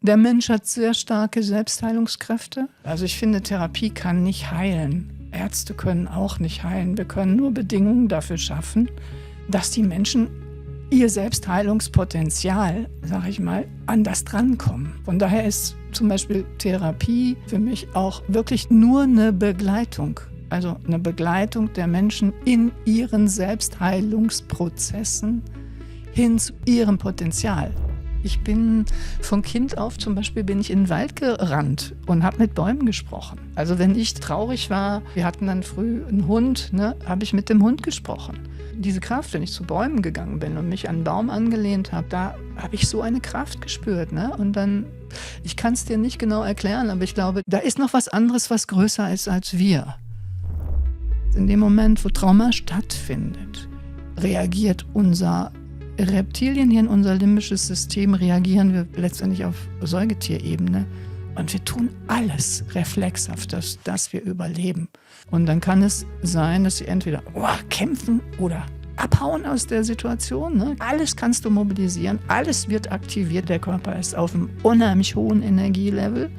Der Mensch hat sehr starke Selbstheilungskräfte. Also ich finde, Therapie kann nicht heilen. Ärzte können auch nicht heilen. Wir können nur Bedingungen dafür schaffen, dass die Menschen ihr Selbstheilungspotenzial, sage ich mal, an das drankommen. Von daher ist zum Beispiel Therapie für mich auch wirklich nur eine Begleitung. Also eine Begleitung der Menschen in ihren Selbstheilungsprozessen hin zu ihrem Potenzial. Ich bin von Kind auf zum Beispiel in den Wald gerannt und habe mit Bäumen gesprochen. Also wenn ich traurig war, wir hatten dann früh einen Hund, habe ich mit dem Hund gesprochen. Diese Kraft, wenn ich zu Bäumen gegangen bin und mich an einen Baum angelehnt habe, da habe ich so eine Kraft gespürt. Und dann, ich kann es dir nicht genau erklären, aber ich glaube, da ist noch was anderes, was größer ist als wir. In dem Moment, wo Trauma stattfindet, reagiert unser Reptilienhirn, unser limbisches System, reagieren wir letztendlich auf Säugetierebene. Und wir tun alles reflexhaft, dass wir überleben. Und dann kann es sein, dass sie entweder kämpfen oder abhauen aus der Situation. Alles kannst du mobilisieren, alles wird aktiviert. Der Körper ist auf einem unheimlich hohen Energielevel.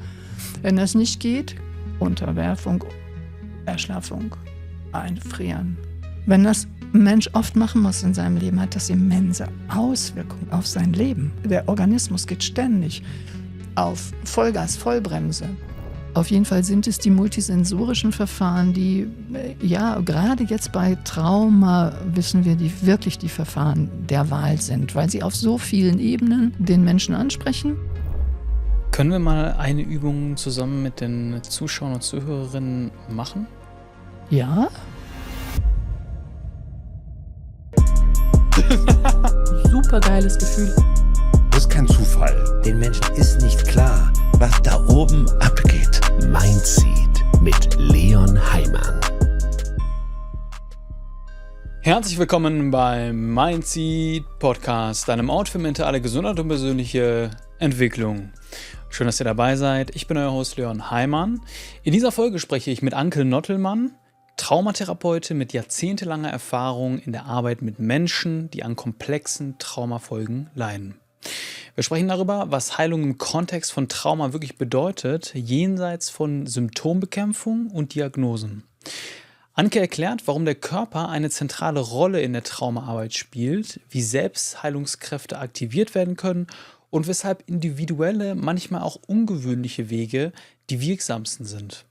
Wenn das nicht geht, Unterwerfung, Erschlaffung, Einfrieren. Wenn das ein Mensch oft machen muss in seinem Leben, hat das immense Auswirkungen auf sein Leben. Der Organismus geht ständig auf Vollgas, Vollbremse. Auf jeden Fall sind es die multisensorischen Verfahren, die, gerade jetzt bei Trauma wissen wir, die wirklich die Verfahren der Wahl sind, weil sie auf so vielen Ebenen den Menschen ansprechen. Können wir mal eine Übung zusammen mit den Zuschauern und Zuhörerinnen machen? Ja. Super geiles Gefühl. Das ist kein Zufall. Den Menschen ist nicht klar, was da oben abgeht. Mindseed mit Leon Heimann. Herzlich willkommen beim Mindseed Podcast, einem Ort für mentale Gesundheit und persönliche Entwicklung. Schön, dass ihr dabei seid. Ich bin euer Host Leon Heimann. In dieser Folge spreche ich mit Anke Nottelmann, Traumatherapeutin mit jahrzehntelanger Erfahrung in der Arbeit mit Menschen, die an komplexen Traumafolgen leiden. Wir sprechen darüber, was Heilung im Kontext von Trauma wirklich bedeutet, jenseits von Symptombekämpfung und Diagnosen. Anke erklärt, warum der Körper eine zentrale Rolle in der Traumaarbeit spielt, wie Selbstheilungskräfte aktiviert werden können und weshalb individuelle, manchmal auch ungewöhnliche Wege die wirksamsten sind.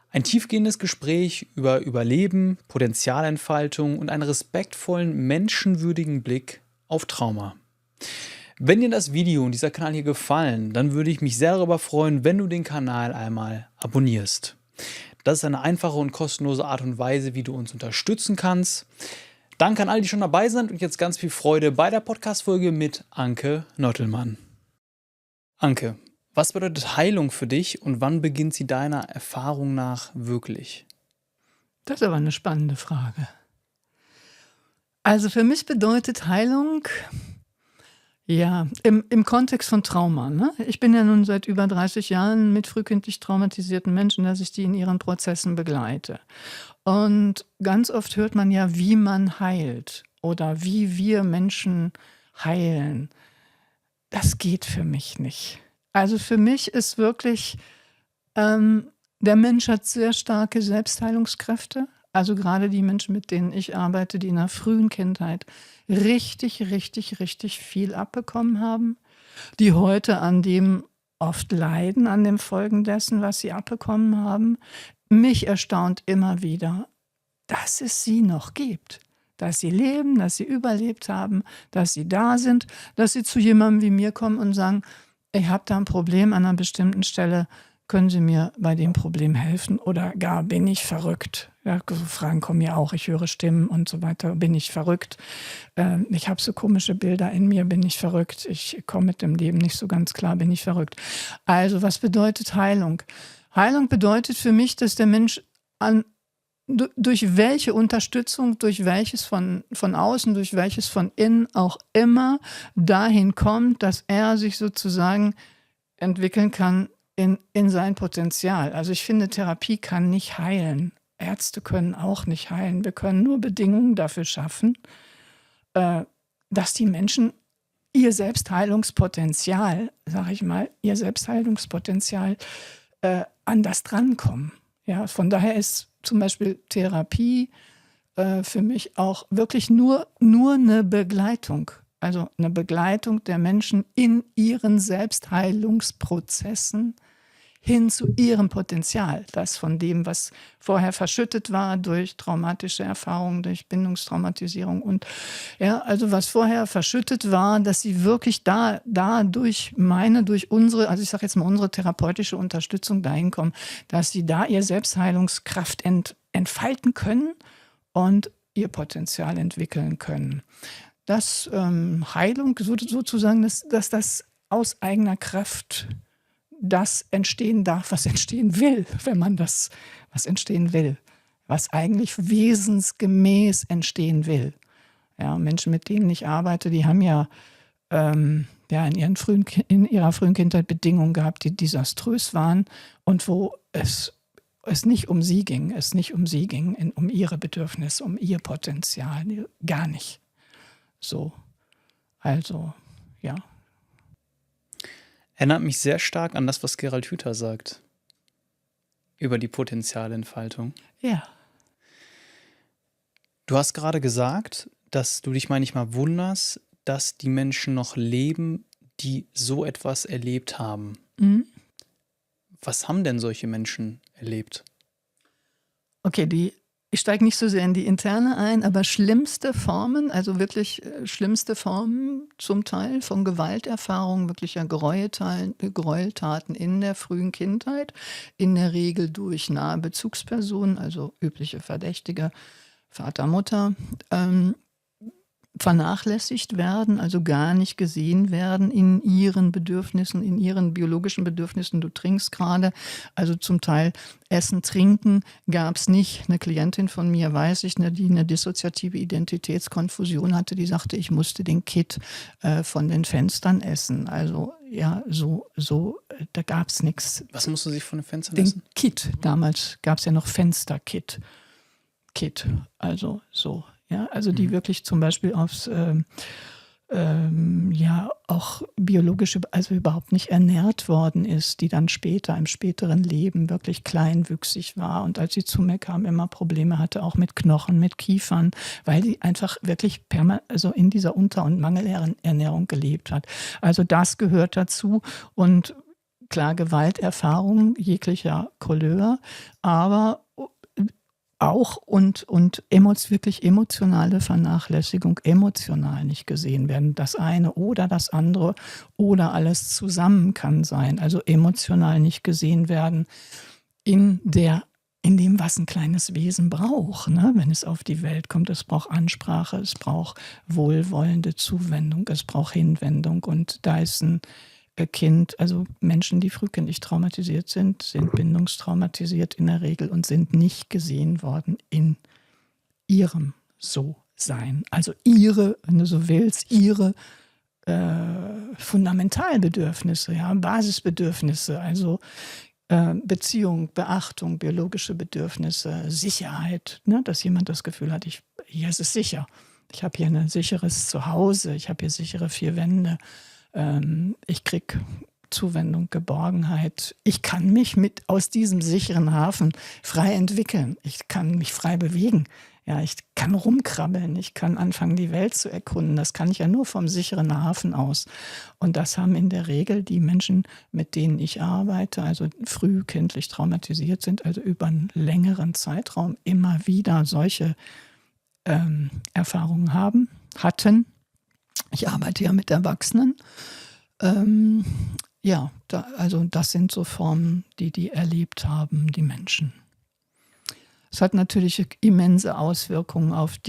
Ein tiefgehendes Gespräch über Überleben, Potenzialentfaltung und einen respektvollen, menschenwürdigen Blick auf Trauma. Wenn dir das Video und dieser Kanal hier gefallen, dann würde ich mich sehr darüber freuen, wenn du den Kanal einmal abonnierst. Das ist eine einfache und kostenlose Art und Weise, wie du uns unterstützen kannst. Danke an alle, die schon dabei sind und jetzt ganz viel Freude bei der Podcast-Folge mit Anke Nottelmann. Anke, was bedeutet Heilung für dich und wann beginnt sie deiner Erfahrung nach wirklich? Das ist aber eine spannende Frage. Also für mich bedeutet Heilung, im Kontext von Trauma. Ich bin ja nun seit über 30 Jahren mit frühkindlich traumatisierten Menschen, dass ich die in ihren Prozessen begleite. Und ganz oft hört man ja, wie man heilt oder wie wir Menschen heilen. Das geht für mich nicht. Also für mich ist wirklich, der Mensch hat sehr starke Selbstheilungskräfte. Also gerade die Menschen, mit denen ich arbeite, die in der frühen Kindheit richtig viel abbekommen haben, die heute an dem oft leiden, an den Folgen dessen, was sie abbekommen haben. Mich erstaunt immer wieder, dass es sie noch gibt. Dass sie leben, dass sie überlebt haben, dass sie da sind, dass sie zu jemandem wie mir kommen und sagen, ich habe da ein Problem an einer bestimmten Stelle, können Sie mir bei dem Problem helfen oder gar bin ich verrückt? Ja, so Fragen kommen ja auch, ich höre Stimmen und so weiter, bin ich verrückt? Ich habe so komische Bilder in mir, bin ich verrückt? Ich komme mit dem Leben nicht so ganz klar, bin ich verrückt? Also was bedeutet Heilung? Heilung bedeutet für mich, dass der Mensch durch welche Unterstützung, durch welches von außen, durch welches von innen auch immer dahin kommt, dass er sich sozusagen entwickeln kann in sein Potenzial. Also ich finde, Therapie kann nicht heilen. Ärzte können auch nicht heilen. Wir können nur Bedingungen dafür schaffen, dass die Menschen ihr Selbstheilungspotenzial, sage ich mal, an das drankommen. Ja, von daher ist zum Beispiel Therapie für mich auch wirklich nur eine Begleitung. Also eine Begleitung der Menschen in ihren Selbstheilungsprozessen hin zu ihrem Potenzial. Das von dem, was vorher verschüttet war durch traumatische Erfahrungen, durch Bindungstraumatisierung und ja, also was vorher verschüttet war, dass sie wirklich durch unsere, also ich sage jetzt mal unsere therapeutische Unterstützung dahin kommen, dass sie da ihr Selbstheilungskraft entfalten können und ihr Potenzial entwickeln können. Dass Heilung sozusagen, dass das aus eigener Kraft das entstehen darf, was entstehen will, wenn man was entstehen will, was eigentlich wesensgemäß entstehen will. Ja, Menschen, mit denen ich arbeite, die haben ja in ihrer frühen Kindheit Bedingungen gehabt, die desaströs waren und wo es nicht um sie ging, um ihre Bedürfnisse, um ihr Potenzial, gar nicht. So, also, ja. Erinnert mich sehr stark an das, was Gerald Hüther sagt über die Potenzialentfaltung. Ja. Du hast gerade gesagt, dass du dich manchmal wunderst, dass die Menschen noch leben, die so etwas erlebt haben. Mhm. Was haben denn solche Menschen erlebt? Okay, ich steige nicht so sehr in die Interne ein, aber schlimmste Formen, also wirklich schlimmste Formen zum Teil von Gewalterfahrungen, wirklicher Gräueltaten in der frühen Kindheit, in der Regel durch nahe Bezugspersonen, also übliche Verdächtige, Vater, Mutter, vernachlässigt werden, also gar nicht gesehen werden in ihren Bedürfnissen, in ihren biologischen Bedürfnissen. Du trinkst gerade, also zum Teil Essen, Trinken gab es nicht. Eine Klientin von mir, weiß ich, die eine dissoziative Identitätskonfusion hatte, die sagte, ich musste den Kit von den Fenstern essen. Also ja, da gab es nichts. Was musst du sich von den Fenstern Den essen? Kit, damals gab es ja noch Fensterkit. Also so. Ja, also die wirklich zum Beispiel aufs auch biologische, also überhaupt nicht ernährt worden ist, die dann später, im späteren Leben wirklich kleinwüchsig war und als sie zu mir kam, immer Probleme hatte, auch mit Knochen, mit Kiefern, weil sie einfach wirklich also in dieser Unter- und Mangelernährung gelebt hat. Also das gehört dazu und klar, Gewalterfahrungen jeglicher Couleur, aber auch und wirklich emotionale Vernachlässigung, emotional nicht gesehen werden. Das eine oder das andere oder alles zusammen kann sein. Also emotional nicht gesehen werden in dem, was ein kleines Wesen braucht, ne? Wenn es auf die Welt kommt. Es braucht Ansprache, es braucht wohlwollende Zuwendung, es braucht Hinwendung. Und da ist ein Kind, also Menschen, die frühkindlich traumatisiert sind bindungstraumatisiert in der Regel und sind nicht gesehen worden in ihrem So-Sein. Also ihre, wenn du so willst, ihre Fundamentalbedürfnisse, ja, Basisbedürfnisse, also Beziehung, Beachtung, biologische Bedürfnisse, Sicherheit, ne, dass jemand das Gefühl hat, hier ist es sicher. Ich habe hier ein sicheres Zuhause, ich habe hier sichere 4 Wände. Ich kriege Zuwendung, Geborgenheit. Ich kann mich aus diesem sicheren Hafen frei entwickeln. Ich kann mich frei bewegen. Ja, ich kann rumkrabbeln. Ich kann anfangen, die Welt zu erkunden. Das kann ich ja nur vom sicheren Hafen aus. Und das haben in der Regel die Menschen, mit denen ich arbeite, also frühkindlich traumatisiert sind, also über einen längeren Zeitraum immer wieder solche Erfahrungen hatten. Ich arbeite ja mit Erwachsenen. Also das sind so Formen, die erlebt haben, die Menschen. Es hat natürlich immense Auswirkungen auf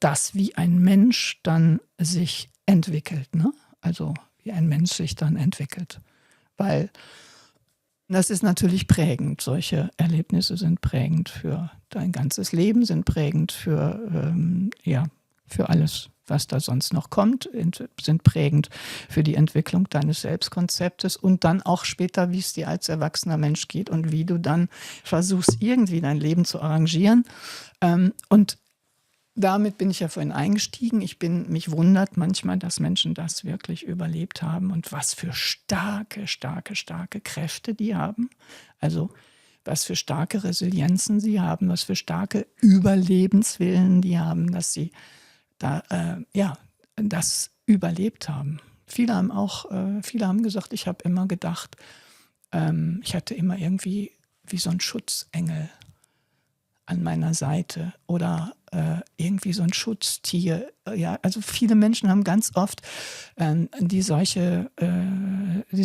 das, wie ein Mensch dann sich entwickelt. Ne? Also wie ein Mensch sich dann entwickelt. Weil das ist natürlich prägend. Solche Erlebnisse sind prägend für dein ganzes Leben, sind prägend für alles, was da sonst noch kommt, sind prägend für die Entwicklung deines Selbstkonzeptes und dann auch später, wie es dir als erwachsener Mensch geht und wie du dann versuchst, irgendwie dein Leben zu arrangieren. Und damit bin ich ja vorhin eingestiegen. Mich wundert manchmal, dass Menschen das wirklich überlebt haben und was für starke, starke, starke Kräfte die haben. Also was für starke Resilienzen sie haben, was für starke Überlebenswillen die haben, dass sie da das überlebt haben. Viele haben gesagt, ich habe immer gedacht, ich hatte immer irgendwie wie so ein Schutzengel an meiner Seite oder irgendwie so ein Schutztier. Ja, also viele Menschen haben ganz oft, die so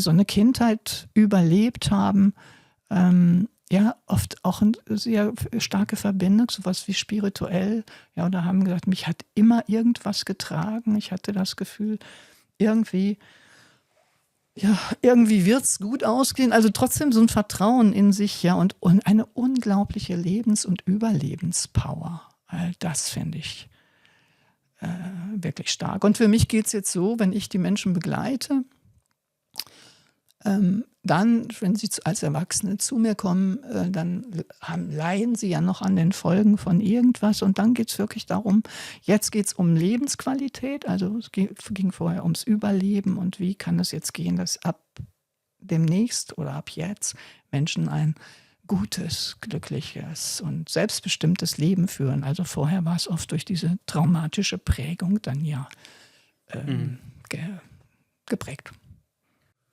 eine Kindheit überlebt haben, oft auch eine sehr starke Verbindung, sowas wie spirituell, ja, oder haben gesagt, mich hat immer irgendwas getragen. Ich hatte das Gefühl, irgendwie wird es gut ausgehen. Also trotzdem so ein Vertrauen in sich, ja, und eine unglaubliche Lebens- und Überlebenspower. All das finde ich wirklich stark. Und für mich geht es jetzt so, wenn ich die Menschen begleite, dann, wenn sie als Erwachsene zu mir kommen, dann leiden sie ja noch an den Folgen von irgendwas. Und dann geht es wirklich darum, jetzt geht es um Lebensqualität. Also es ging vorher ums Überleben und wie kann es jetzt gehen, dass ab demnächst oder ab jetzt Menschen ein gutes, glückliches und selbstbestimmtes Leben führen. Also vorher war es oft durch diese traumatische Prägung dann geprägt.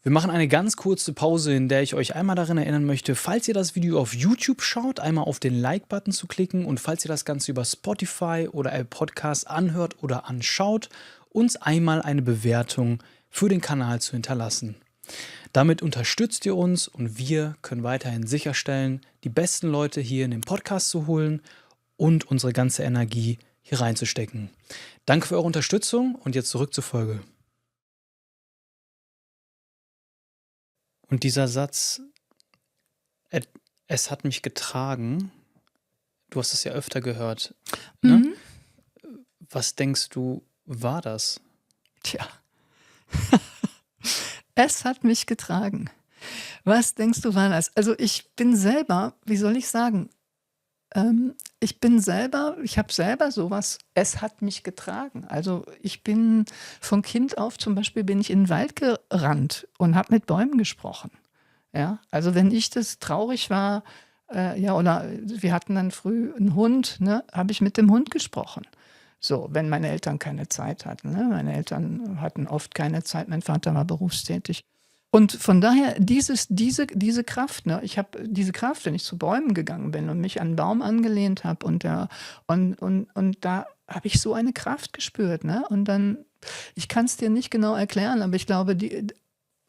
Wir machen eine ganz kurze Pause, in der ich euch einmal daran erinnern möchte, falls ihr das Video auf YouTube schaut, einmal auf den Like-Button zu klicken und falls ihr das Ganze über Spotify oder Apple Podcasts anhört oder anschaut, uns einmal eine Bewertung für den Kanal zu hinterlassen. Damit unterstützt ihr uns und wir können weiterhin sicherstellen, die besten Leute hier in den Podcast zu holen und unsere ganze Energie hier reinzustecken. Danke für eure Unterstützung und jetzt zurück zur Folge. Und dieser Satz, es hat mich getragen, du hast es ja öfter gehört, ne? Mhm. Was denkst du, war das? Tja, es hat mich getragen. Was denkst du, war das? Also ich bin selber, wie soll ich sagen, ich habe selber sowas, es hat mich getragen. Also ich bin von Kind auf zum Beispiel bin ich in den Wald gerannt und habe mit Bäumen gesprochen. Ja, also wenn ich das traurig war, oder wir hatten dann früh einen Hund, ne, habe ich mit dem Hund gesprochen. So, wenn meine Eltern keine Zeit hatten. Ne? Meine Eltern hatten oft keine Zeit, mein Vater war berufstätig. Und von daher diese Kraft, ne? Ich habe diese Kraft, wenn ich zu Bäumen gegangen bin und mich an einen Baum angelehnt habe und da habe ich so eine Kraft gespürt, ne? Und dann, ich kann es dir nicht genau erklären, aber ich glaube,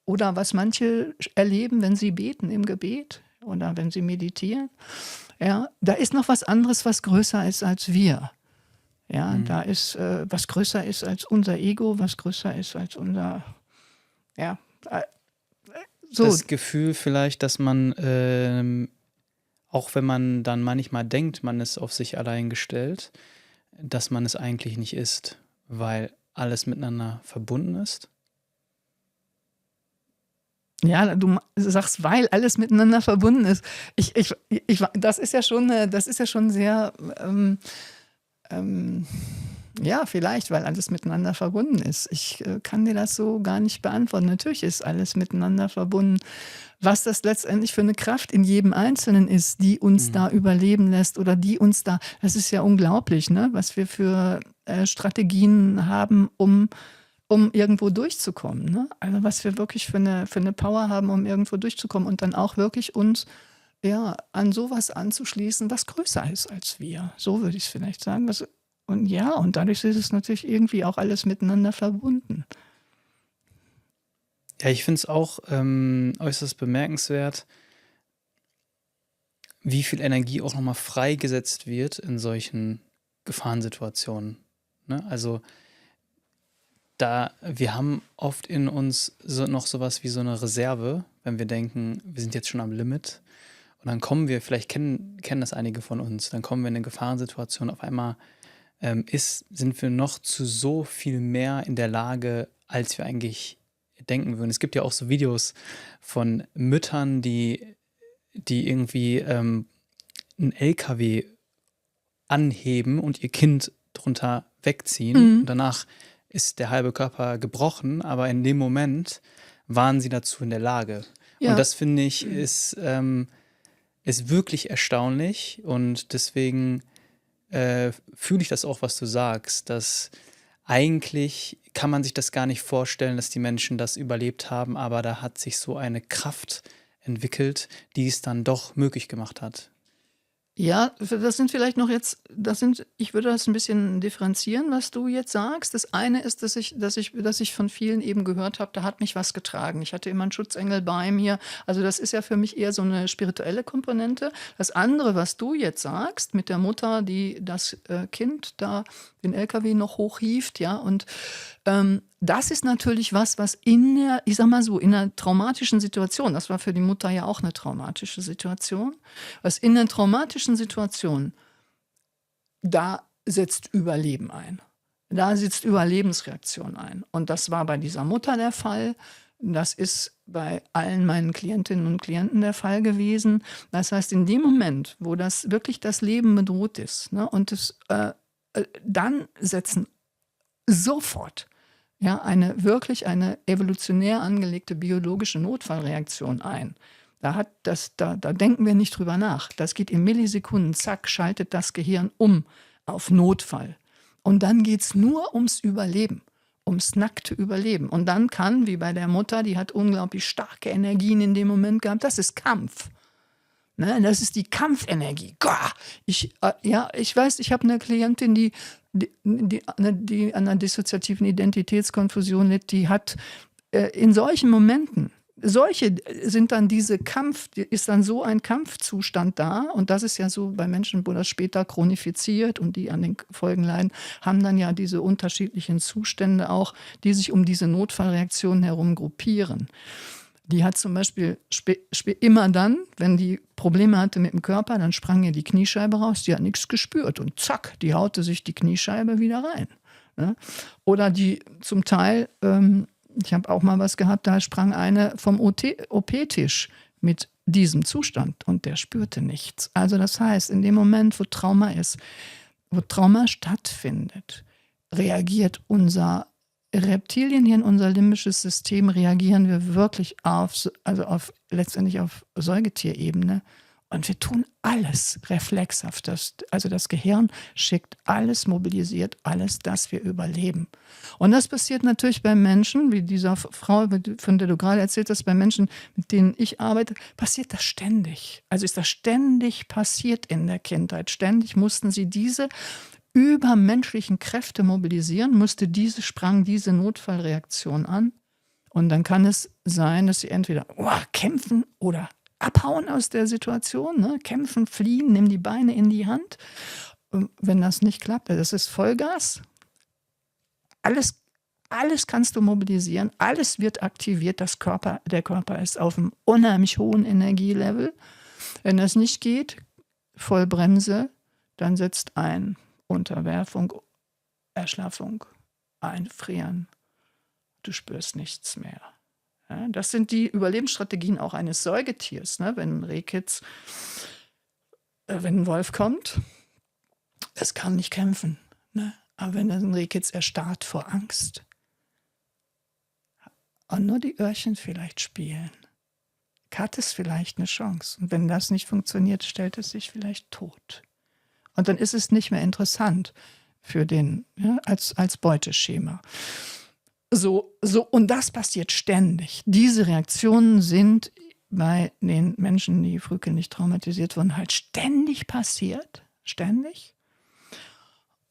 oder was manche erleben, wenn sie beten im Gebet oder wenn sie meditieren, ja, da ist noch was anderes, was größer ist als wir. Ja, da ist was größer ist als unser Ego, was größer ist als unser, ja, so. Das Gefühl vielleicht, dass man, auch wenn man dann manchmal denkt, man ist auf sich allein gestellt, dass man es eigentlich nicht ist, weil alles miteinander verbunden ist. Ja, du sagst, weil alles miteinander verbunden ist. Das ist ja schon sehr, ja, vielleicht, weil alles miteinander verbunden ist. Ich kann dir das so gar nicht beantworten. Natürlich ist alles miteinander verbunden. Was das letztendlich für eine Kraft in jedem Einzelnen ist, die uns da überleben lässt oder die uns da, das ist ja unglaublich, ne? Was wir für Strategien haben, um irgendwo durchzukommen. Ne? Also was wir wirklich für eine Power haben, um irgendwo durchzukommen und dann auch wirklich uns an sowas anzuschließen, was größer ist als wir. So würde ich es vielleicht sagen. Und dadurch ist es natürlich irgendwie auch alles miteinander verbunden. Ja, ich finde es auch äußerst bemerkenswert, wie viel Energie auch nochmal freigesetzt wird in solchen Gefahrensituationen. Ne? Also wir haben oft in uns noch sowas wie so eine Reserve, wenn wir denken, wir sind jetzt schon am Limit. Und dann kommen wir, vielleicht kennen das einige von uns, dann kommen wir in eine Gefahrensituation, auf einmal sind wir noch zu so viel mehr in der Lage, als wir eigentlich denken würden. Es gibt ja auch so Videos von Müttern, die irgendwie einen LKW anheben und ihr Kind drunter wegziehen. Und danach ist der halbe Körper gebrochen, aber in dem Moment waren sie dazu in der Lage. Ja. Und das, finde ich, ist wirklich erstaunlich. Und deswegen fühle ich das auch, was du sagst, dass eigentlich kann man sich das gar nicht vorstellen, dass die Menschen das überlebt haben, aber da hat sich so eine Kraft entwickelt, die es dann doch möglich gemacht hat. Ja, das sind vielleicht noch jetzt, ich würde das ein bisschen differenzieren, was du jetzt sagst. Das eine ist, dass ich von vielen eben gehört habe, da hat mich was getragen. Ich hatte immer einen Schutzengel bei mir. Also das ist ja für mich eher so eine spirituelle Komponente. Das andere, was du jetzt sagst, mit der Mutter, die das Kind da den LKW noch hochhieft, ja, und das ist natürlich was in der, ich sag mal so, in einer traumatischen Situation, das war für die Mutter ja auch eine traumatische Situation, was in einer traumatischen Situation, da setzt Überleben ein. Da setzt Überlebensreaktion ein. Und das war bei dieser Mutter der Fall. Das ist bei allen meinen Klientinnen und Klienten der Fall gewesen. Das heißt, in dem Moment, wo das wirklich das Leben bedroht ist, ne, und dann setzen sofort wirklich eine evolutionär angelegte biologische Notfallreaktion ein. Da denken wir nicht drüber nach. Das geht in Millisekunden, zack, schaltet das Gehirn um auf Notfall. Und dann geht es nur ums Überleben, ums nackte Überleben. Und dann kann, wie bei der Mutter, die hat unglaublich starke Energien in dem Moment gehabt, das ist Kampf. Ne, das ist die Kampfenergie. Ich weiß, ich habe eine Klientin, die an einer dissoziativen Identitätskonfusion litt, die hat in solchen Momenten, ist dann so ein Kampfzustand da, und das ist ja so bei Menschen, wo das später chronifiziert und die an den Folgen leiden, haben dann ja diese unterschiedlichen Zustände auch, die sich um diese Notfallreaktionen herum gruppieren. Die hat zum Beispiel immer dann, wenn die Probleme hatte mit dem Körper, dann sprang ihr die Kniescheibe raus, die hat nichts gespürt und zack, die haute sich die Kniescheibe wieder rein. Ne? Oder die zum Teil, ich habe auch mal was gehabt, da sprang eine vom OP-Tisch mit diesem Zustand und der spürte nichts. Also das heißt, in dem Moment, wo Trauma stattfindet, reagiert unser Reptilienhirn, unser limbisches System, reagieren wir wirklich letztendlich auf Säugetierebene. Und wir tun alles reflexhaft. Das Gehirn schickt alles, mobilisiert alles, dass wir überleben. Und das passiert natürlich bei Menschen, wie dieser Frau, von der du gerade erzählt hast, bei Menschen, mit denen ich arbeite, passiert das ständig. Also ist das ständig passiert in der Kindheit. Ständig mussten sie diese übermenschlichen Kräfte mobilisieren, sprang diese Notfallreaktion an. Und dann kann es sein, dass sie entweder kämpfen oder abhauen aus der Situation, ne? Kämpfen, fliehen, nehmen die Beine in die Hand. Und wenn das nicht klappt, das ist Vollgas. Alles kannst du mobilisieren, alles wird aktiviert, der Körper ist auf einem unheimlich hohen Energielevel. Wenn das nicht geht, Vollbremse, dann setzt ein Unterwerfung, Erschlaffung, Einfrieren. Du spürst nichts mehr. Ja, das sind die Überlebensstrategien auch eines Säugetiers. Ne? Wenn ein Wolf kommt, es kann nicht kämpfen. Ne? Aber wenn ein Rehkitz erstarrt vor Angst und nur die Öhrchen vielleicht spielen, hat es vielleicht eine Chance. Und wenn das nicht funktioniert, stellt es sich vielleicht tot. Und dann ist es nicht mehr interessant für den, als Beuteschema. Und das passiert ständig. Diese Reaktionen sind bei den Menschen, die frühkindlich traumatisiert wurden, halt ständig passiert. Ständig.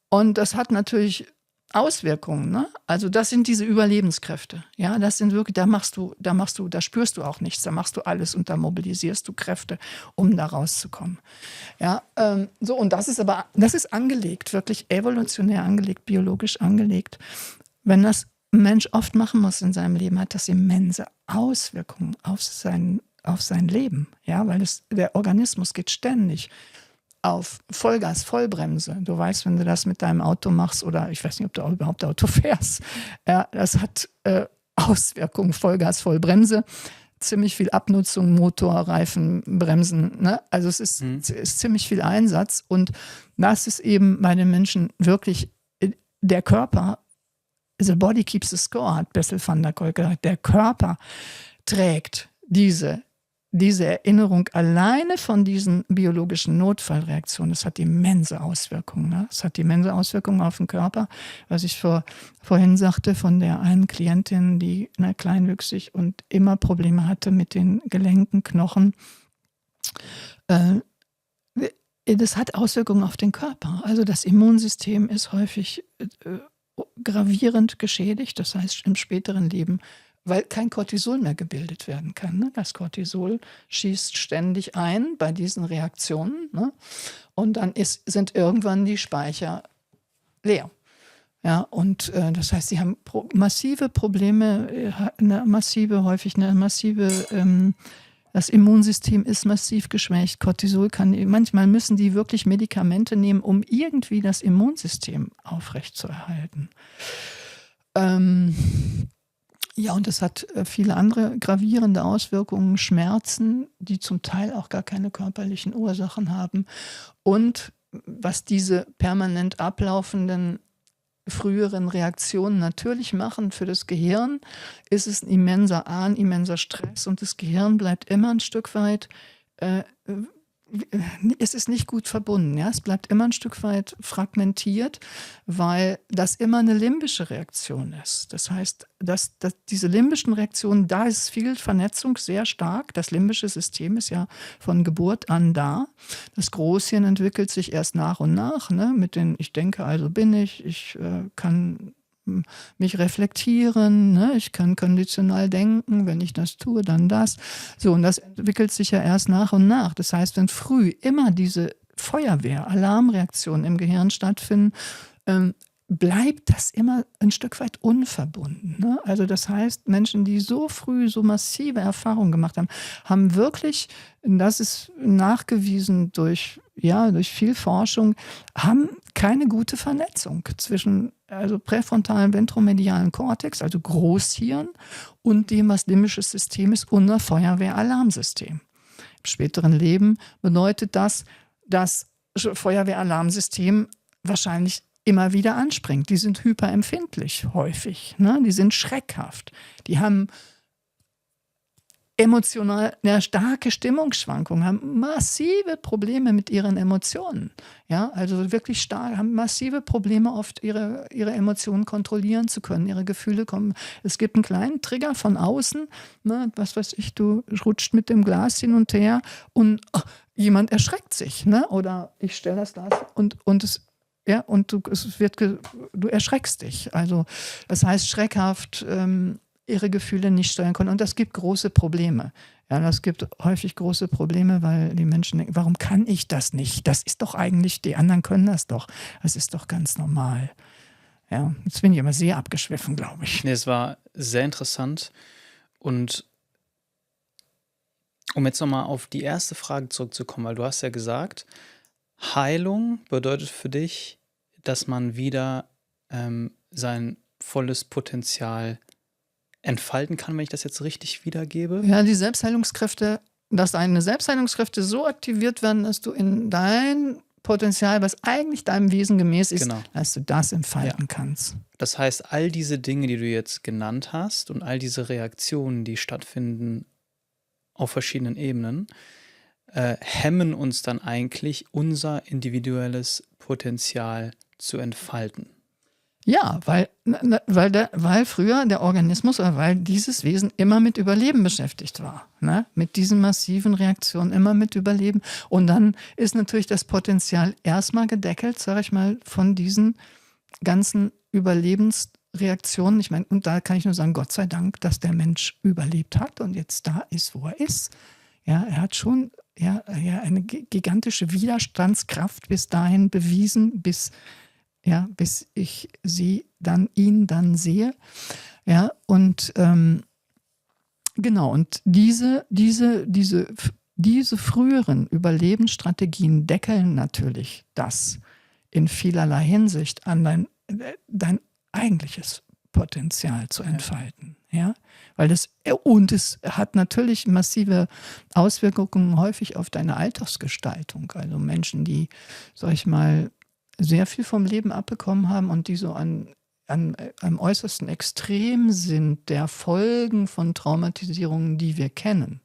Und das hat natürlich Auswirkungen. Ne? Also das sind diese Überlebenskräfte. Ja, das sind wirklich, da spürst du auch nichts, da machst du alles und da mobilisierst du Kräfte, um da rauszukommen. Ja, und das ist angelegt, wirklich evolutionär angelegt, biologisch angelegt. Wenn das ein Mensch oft machen muss in seinem Leben, hat das immense Auswirkungen auf sein Leben. Ja, weil der Organismus geht ständig auf Vollgas, Vollbremse. Du weißt, wenn du das mit deinem Auto machst oder ich weiß nicht, ob du überhaupt Auto fährst, ja, das hat Auswirkungen, Vollgas, Vollbremse, ziemlich viel Abnutzung, Motor, Reifen, Bremsen. Ne? Also es ist ziemlich viel Einsatz und das ist eben bei den Menschen wirklich der Körper, the body keeps the score, hat Bessel van der Kolk gesagt, der Körper trägt diese Erinnerung alleine von diesen biologischen Notfallreaktionen. Das hat immense Auswirkungen. Ne? Es hat immense Auswirkungen auf den Körper, was ich vorhin sagte von der einen Klientin, die kleinwüchsig und immer Probleme hatte mit den Gelenken, Knochen. Das hat Auswirkungen auf den Körper. Also das Immunsystem ist häufig gravierend geschädigt, das heißt im späteren Leben, weil kein Cortisol mehr gebildet werden kann. Ne? Das Cortisol schießt ständig ein bei diesen Reaktionen, ne? Und dann sind irgendwann die Speicher leer. Ja, und das heißt, sie haben massive Probleme, das Immunsystem ist massiv geschwächt. Cortisol manchmal müssen die wirklich Medikamente nehmen, um irgendwie das Immunsystem aufrechtzuerhalten. Ja, und es hat viele andere gravierende Auswirkungen, Schmerzen, die zum Teil auch gar keine körperlichen Ursachen haben. Und was diese permanent ablaufenden früheren Reaktionen natürlich machen für das Gehirn, ist es ein immenser Stress und das Gehirn bleibt immer ein Stück weit, es ist nicht gut verbunden. Ja? Es bleibt immer ein Stück weit fragmentiert, weil das immer eine limbische Reaktion ist. Das heißt, dass diese limbischen Reaktionen, da ist viel Vernetzung sehr stark. Das limbische System ist ja von Geburt an da. Das Großhirn entwickelt sich erst nach und nach, ne? Mit den ich denke, also bin ich kann mich reflektieren, ne? Ich kann konditional denken, wenn ich das tue, dann das. So, und das entwickelt sich ja erst nach und nach. Das heißt, wenn früh immer diese Alarmreaktionen im Gehirn stattfinden, bleibt das immer ein Stück weit unverbunden. Ne? Also das heißt, Menschen, die so früh so massive Erfahrungen gemacht haben, haben wirklich, das ist nachgewiesen durch viel Forschung, haben keine gute Vernetzung zwischen präfrontalen ventromedialen Kortex, also Großhirn, und dem, was limbisches System ist, unser Feuerwehralarmsystem. Im späteren Leben bedeutet das Feuerwehralarmsystem wahrscheinlich immer wieder anspringt. Die sind hyperempfindlich häufig, ne? Die sind schreckhaft. Die haben emotional starke Stimmungsschwankungen, haben massive Probleme mit ihren Emotionen. Ja, also wirklich stark, haben massive Probleme oft ihre Emotionen kontrollieren zu können, ihre Gefühle kommen. Es gibt einen kleinen Trigger von außen, ne, was weiß ich, du rutscht mit dem Glas hin und her und jemand erschreckt sich, ne? Oder ich stelle das Glas und du erschreckst dich. Also das heißt schreckhaft, ihre Gefühle nicht steuern können. Und das gibt große Probleme. Ja, das gibt häufig große Probleme, weil die Menschen denken, warum kann ich das nicht? Das ist doch eigentlich, die anderen können das doch. Das ist doch ganz normal. Ja, jetzt bin ich aber sehr abgeschwiffen, glaube ich. Nee, es war sehr interessant. Und um jetzt nochmal auf die erste Frage zurückzukommen, weil du hast ja gesagt, Heilung bedeutet für dich, dass man wieder sein volles Potenzial entfalten kann, wenn ich das jetzt richtig wiedergebe? Ja, die Selbstheilungskräfte, dass deine Selbstheilungskräfte so aktiviert werden, dass du in dein Potenzial, was eigentlich deinem Wesen gemäß ist, Genau. dass du das entfalten kannst. Das heißt, all diese Dinge, die du jetzt genannt hast und all diese Reaktionen, die stattfinden auf verschiedenen Ebenen, hemmen uns dann eigentlich, unser individuelles Potenzial zu entfalten. Ja, weil früher der Organismus oder weil dieses Wesen immer mit Überleben beschäftigt war. Ne? Mit diesen massiven Reaktionen immer mit Überleben. Und dann ist natürlich das Potenzial erstmal gedeckelt, sage ich mal, von diesen ganzen Überlebensreaktionen. Ich meine, und da kann ich nur sagen, Gott sei Dank, dass der Mensch überlebt hat und jetzt da ist, wo er ist. Ja, er hat schon eine gigantische Widerstandskraft bis dahin bewiesen, bis ich ihn dann sehe. Ja, und genau, und diese früheren Überlebensstrategien deckeln natürlich das in vielerlei Hinsicht an dein eigentliches Potenzial zu entfalten. Ja, weil es hat natürlich massive Auswirkungen häufig auf deine Alltagsgestaltung. Also Menschen, die, sag ich mal, sehr viel vom Leben abbekommen haben und die so am äußersten Extrem sind der Folgen von Traumatisierungen, die wir kennen.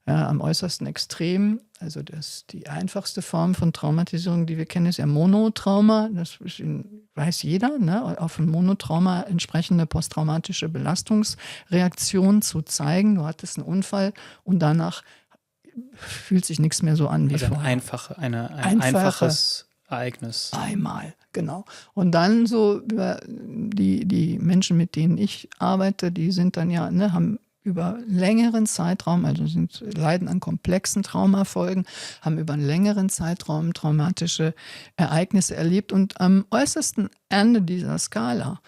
Ja, am äußersten Extrem, also die einfachste Form von Traumatisierung, die wir kennen, ist ja Monotrauma. Das weiß jeder, ne? Auf ein Monotrauma entsprechende posttraumatische Belastungsreaktion zu zeigen. Du hattest einen Unfall und danach fühlt sich nichts mehr so an wie Also vorher. ein einfaches Ereignis. Einmal, genau. Und dann so über die Menschen, mit denen ich arbeite, die sind dann ja, ne, haben über längeren Zeitraum, also leiden an komplexen Traumafolgen, haben über einen längeren Zeitraum traumatische Ereignisse erlebt. Und am äußersten Ende dieser Skala,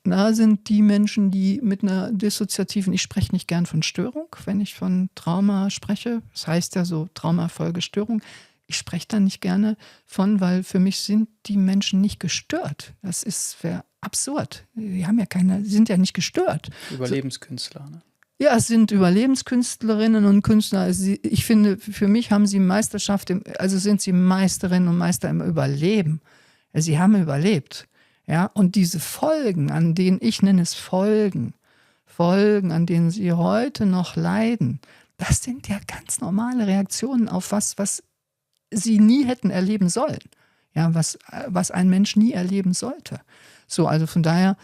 da sind die Menschen, die mit einer dissoziativen, ich spreche nicht gern von Störung, wenn ich von Trauma spreche, das heißt ja so Traumafolgestörung, ich spreche da nicht gerne von, weil für mich sind die Menschen nicht gestört. Das wäre absurd. Die sind ja nicht gestört. Überlebenskünstler, ne? Ja, es sind Überlebenskünstlerinnen und Künstler. Ich finde, für mich haben sie Meisterschaft, also sind sie Meisterinnen und Meister im Überleben. Sie haben überlebt. Ja, und diese Folgen, an denen ich nenne es Folgen, an denen sie heute noch leiden, das sind ja ganz normale Reaktionen auf was sie nie hätten erleben sollen. Ja, was ein Mensch nie erleben sollte. So, also von daher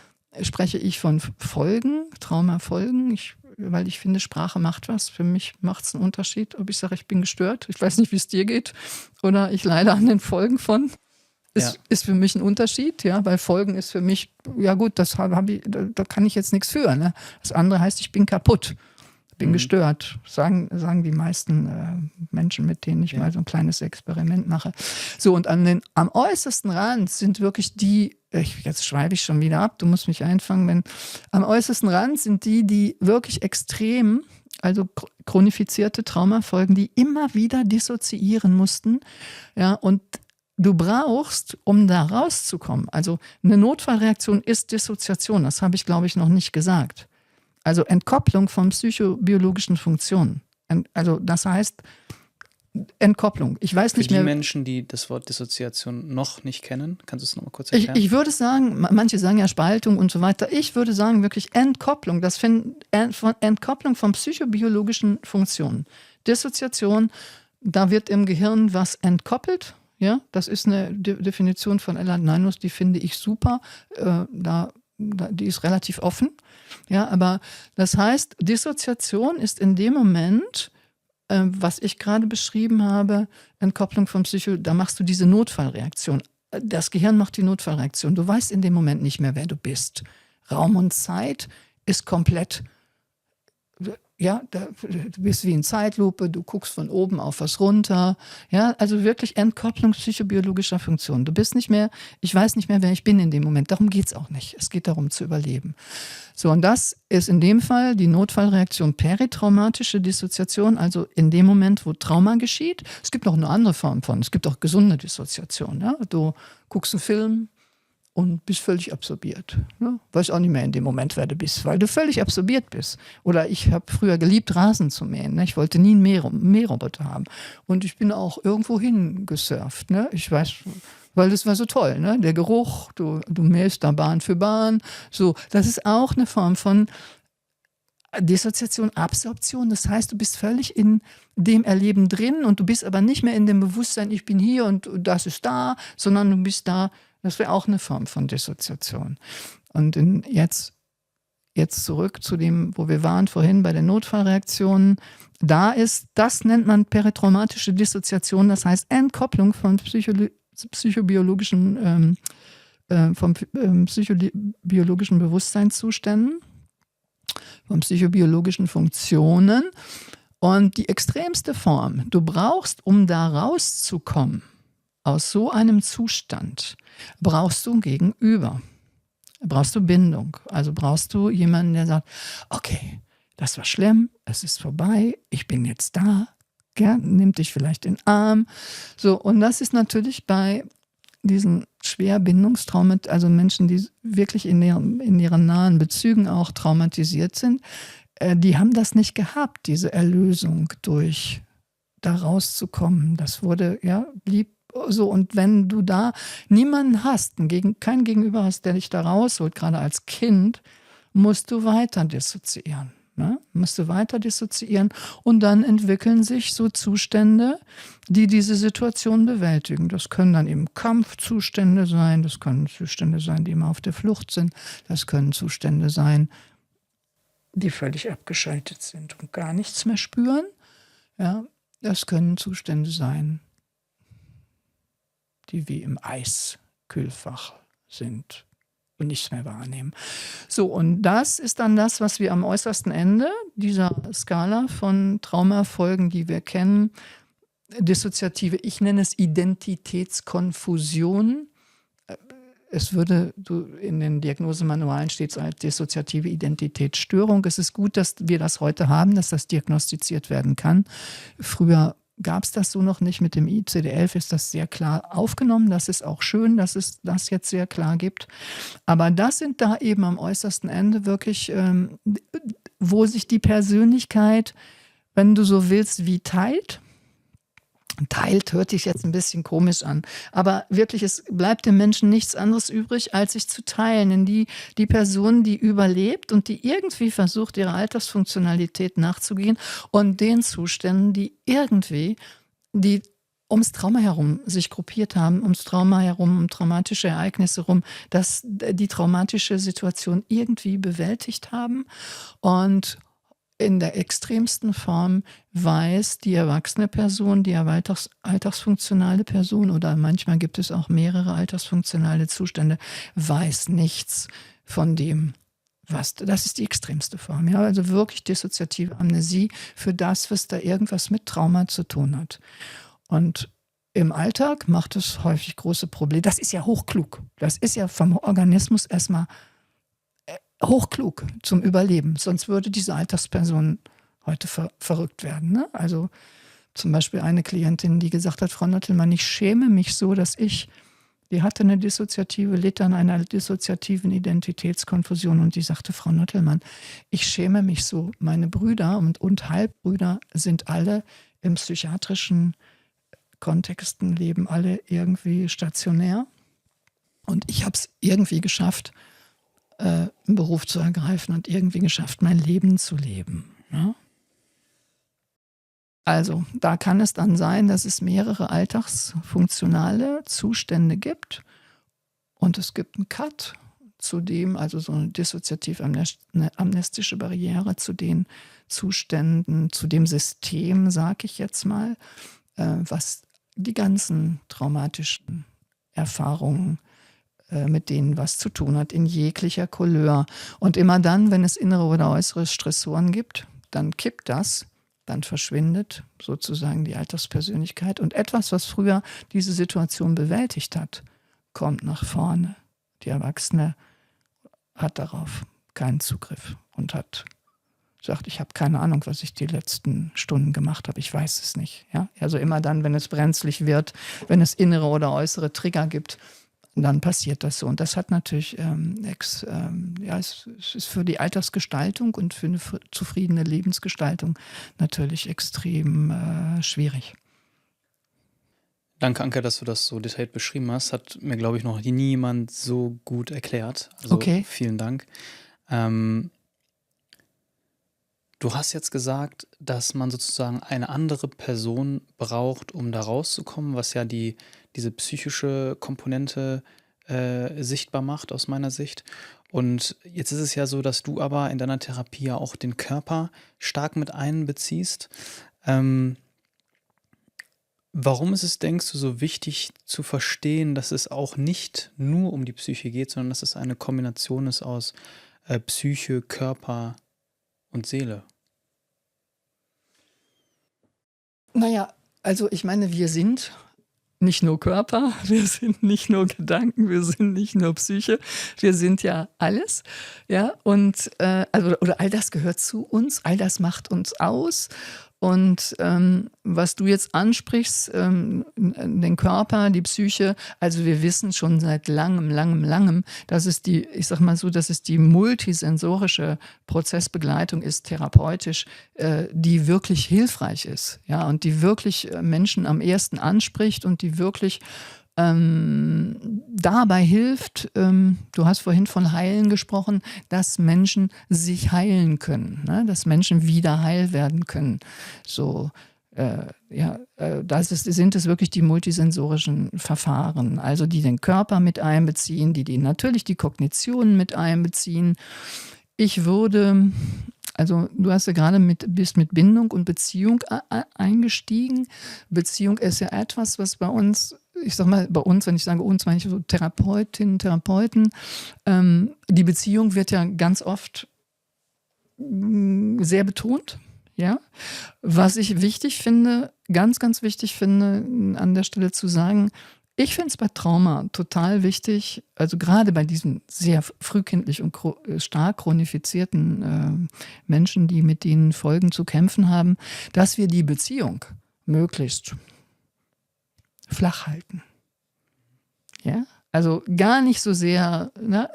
spreche ich von Folgen, Traumafolgen, weil ich finde, Sprache macht was. Für mich macht es einen Unterschied, ob ich sage, ich bin gestört. Ich weiß nicht, wie es dir geht. Oder ich leide an den Folgen von. Ist für mich ein Unterschied, ja, weil Folgen ist für mich, ja gut, da kann ich jetzt nichts für. Ne? Das andere heißt, ich bin kaputt, bin gestört. Sagen die meisten Menschen, mit denen ich mal so ein kleines Experiment mache. So, und am äußersten Rand sind wirklich jetzt schreibe ich schon wieder ab, du musst mich einfangen, am äußersten Rand sind die wirklich extrem, also chronifizierte Traumafolgen, die immer wieder dissoziieren mussten, ja, und du brauchst, um da rauszukommen, also eine Notfallreaktion ist Dissoziation, das habe ich, glaube ich, noch nicht gesagt. Also Entkopplung von psychobiologischen Funktionen. Also das heißt Entkopplung. Ich weiß nicht mehr. Für die Menschen, die das Wort Dissoziation noch nicht kennen, kannst du es noch mal kurz erklären? Ich würde sagen, manche sagen ja Spaltung und so weiter. Ich würde sagen wirklich Entkopplung. Entkopplung von psychobiologischen Funktionen. Dissoziation, da wird im Gehirn was entkoppelt. Ja, das ist eine Definition von Ehlert-Danlos, die finde ich super. Die ist relativ offen. Ja, aber das heißt, Dissoziation ist in dem Moment, was ich gerade beschrieben habe, Entkopplung von da machst du diese Notfallreaktion. Das Gehirn macht die Notfallreaktion. Du weißt in dem Moment nicht mehr, wer du bist. Raum und Zeit ist komplett, ja, du bist wie in Zeitlupe, du guckst von oben auf was runter. Ja, also wirklich Entkopplung psychobiologischer Funktionen. Du bist nicht mehr, ich weiß nicht mehr, wer ich bin in dem Moment. Darum geht es auch nicht. Es geht darum zu überleben. So, und das ist in dem Fall die Notfallreaktion peritraumatische Dissoziation, also in dem Moment, wo Trauma geschieht. Es gibt noch eine andere Form von, es gibt auch gesunde Dissoziation. Ja? Du guckst einen Film und bist völlig absorbiert. Ne? Weißt auch nicht mehr in dem Moment, wer du bist, weil du völlig absorbiert bist. Oder ich habe früher geliebt, Rasen zu mähen. Ne? Ich wollte nie einen Mähroboter haben. Und ich bin auch irgendwo hingesurft. Ne? Ich weiß, weil das war so toll. Ne? Der Geruch, du mähst da Bahn für Bahn. So, das ist auch eine Form von Dissoziation, Absorption. Das heißt, du bist völlig in dem Erleben drin und du bist aber nicht mehr in dem Bewusstsein, ich bin hier und das ist da, sondern du bist da. Das wäre auch eine Form von Dissoziation. Und jetzt zurück zu dem, wo wir waren vorhin bei den Notfallreaktionen. Das nennt man peritraumatische Dissoziation, das heißt Entkopplung von psychobiologischen Bewusstseinszuständen, von psychobiologischen Funktionen. Und die extremste Form, du brauchst, um da rauszukommen, aus so einem Zustand, brauchst du ein Gegenüber. Brauchst du Bindung. Also brauchst du jemanden, der sagt, okay, das war schlimm, es ist vorbei, ich bin jetzt da, ja, nimmt dich vielleicht in den Arm. So, und das ist natürlich bei diesen schwer Bindungstraumen, also Menschen, die wirklich in ihren nahen Bezügen auch traumatisiert sind, die haben das nicht gehabt, diese Erlösung durch da rauszukommen. Das wurde, ja, blieb So, und wenn du da niemanden hast, kein Gegenüber hast, der dich da rausholt, gerade als Kind, musst du weiter dissoziieren. Ne? Musst du weiter dissoziieren und dann entwickeln sich so Zustände, die diese Situation bewältigen. Das können dann eben Kampfzustände sein, das können Zustände sein, die immer auf der Flucht sind, das können Zustände sein, die völlig abgeschaltet sind und gar nichts mehr spüren. Ja, das können Zustände sein, die wie im Eiskühlfach sind und nichts mehr wahrnehmen. So, und das ist dann das, was wir am äußersten Ende dieser Skala von Traumafolgen, die wir kennen, dissoziative, ich nenne es Identitätskonfusion. In den Diagnosemanualen steht es als dissoziative Identitätsstörung. Es ist gut, dass wir das heute haben, dass das diagnostiziert werden kann. Früher gab es das so noch nicht. Mit dem ICD-11 ist das sehr klar aufgenommen. Das ist auch schön, dass es das jetzt sehr klar gibt. Aber das sind da eben am äußersten Ende wirklich, wo sich die Persönlichkeit, wenn du so willst, wie teilt. Teilt hört sich jetzt ein bisschen komisch an, aber wirklich, es bleibt dem Menschen nichts anderes übrig, als sich zu teilen in die Person, die überlebt und die irgendwie versucht, ihrer Altersfunktionalität nachzugehen und den Zuständen, die ums Trauma herum sich gruppiert haben, ums Trauma herum, um traumatische Ereignisse herum, dass die traumatische Situation irgendwie bewältigt haben. Und in der extremsten Form weiß die erwachsene Person, die altersfunktionale Person, oder manchmal gibt es auch mehrere altersfunktionale Zustände, weiß nichts von dem, das ist die extremste Form. Ja? Also wirklich dissoziative Amnesie für das, was da irgendwas mit Trauma zu tun hat. Und im Alltag macht es häufig große Probleme. Das ist ja hochklug. Das ist ja vom Organismus erstmal hochklug zum Überleben. Sonst würde diese Altersperson heute verrückt werden. Ne? Also zum Beispiel eine Klientin, die gesagt hat, Frau Nottelmann, ich schäme mich so, die hatte litt an einer dissoziativen Identitätskonfusion und die sagte, Frau Nottelmann, ich schäme mich so. Meine Brüder und Halbbrüder sind alle im psychiatrischen Kontexten, leben alle irgendwie stationär. Und ich habe es irgendwie geschafft, einen Beruf zu ergreifen und irgendwie geschafft, mein Leben zu leben. Ja? Also, da kann es dann sein, dass es mehrere alltagsfunktionale Zustände gibt und es gibt einen Cut zu dem, also so eine dissoziativ-amnestische Barriere zu den Zuständen, zu dem System, sage ich jetzt mal, was die ganzen traumatischen Erfahrungen mit denen was zu tun hat, in jeglicher Couleur. Und immer dann, wenn es innere oder äußere Stressoren gibt, dann kippt das, dann verschwindet sozusagen die Alterspersönlichkeit. Und etwas, was früher diese Situation bewältigt hat, kommt nach vorne. Die Erwachsene hat darauf keinen Zugriff und sagt, ich habe keine Ahnung, was ich die letzten Stunden gemacht habe, ich weiß es nicht. Ja? Also immer dann, wenn es brenzlig wird, wenn es innere oder äußere Trigger gibt, dann passiert das so. Und das hat natürlich, es ist für die Altersgestaltung und für eine zufriedene Lebensgestaltung natürlich extrem schwierig. Danke, Anke, dass du das so detailliert beschrieben hast. Hat mir, glaube ich, noch nie jemand so gut erklärt. Also okay. Vielen Dank. Du hast jetzt gesagt, dass man sozusagen eine andere Person braucht, um da rauszukommen, was ja diese psychische Komponente sichtbar macht aus meiner Sicht. Und jetzt ist es ja so, dass du aber in deiner Therapie ja auch den Körper stark mit einbeziehst. Warum ist es, denkst du, so wichtig zu verstehen, dass es auch nicht nur um die Psyche geht, sondern dass es eine Kombination ist aus Psyche, Körper und Seele? Naja, also ich meine, wir sind nicht nur Körper, wir sind nicht nur Gedanken, wir sind nicht nur Psyche, wir sind ja alles. Ja? Und oder all das gehört zu uns, all das macht uns aus. Und was du jetzt ansprichst, den Körper, die Psyche, also wir wissen schon seit langem, dass es dass es die multisensorische Prozessbegleitung ist, therapeutisch, die wirklich hilfreich ist, ja, und die wirklich Menschen am ehesten anspricht und die wirklich dabei hilft, du hast vorhin von Heilen gesprochen, dass Menschen sich heilen können, ne? Dass Menschen wieder heil werden können. So, sind es wirklich die multisensorischen Verfahren, also die den Körper mit einbeziehen, die natürlich die Kognition mit einbeziehen. Ich würde, also du hast ja gerade bist mit Bindung und Beziehung eingestiegen. Beziehung ist ja etwas, was bei uns, ich sag mal, bei uns, wenn ich sage uns, meine ich so Therapeutinnen, Therapeuten, die Beziehung wird ja ganz oft sehr betont. Ja, was ich wichtig finde, ganz wichtig finde, an der Stelle zu sagen, ich finde es bei Trauma total wichtig, also gerade bei diesen sehr frühkindlich und stark chronifizierten Menschen, die mit den Folgen zu kämpfen haben, dass wir die Beziehung möglichst flach halten. Ja? Also gar nicht so sehr, ne,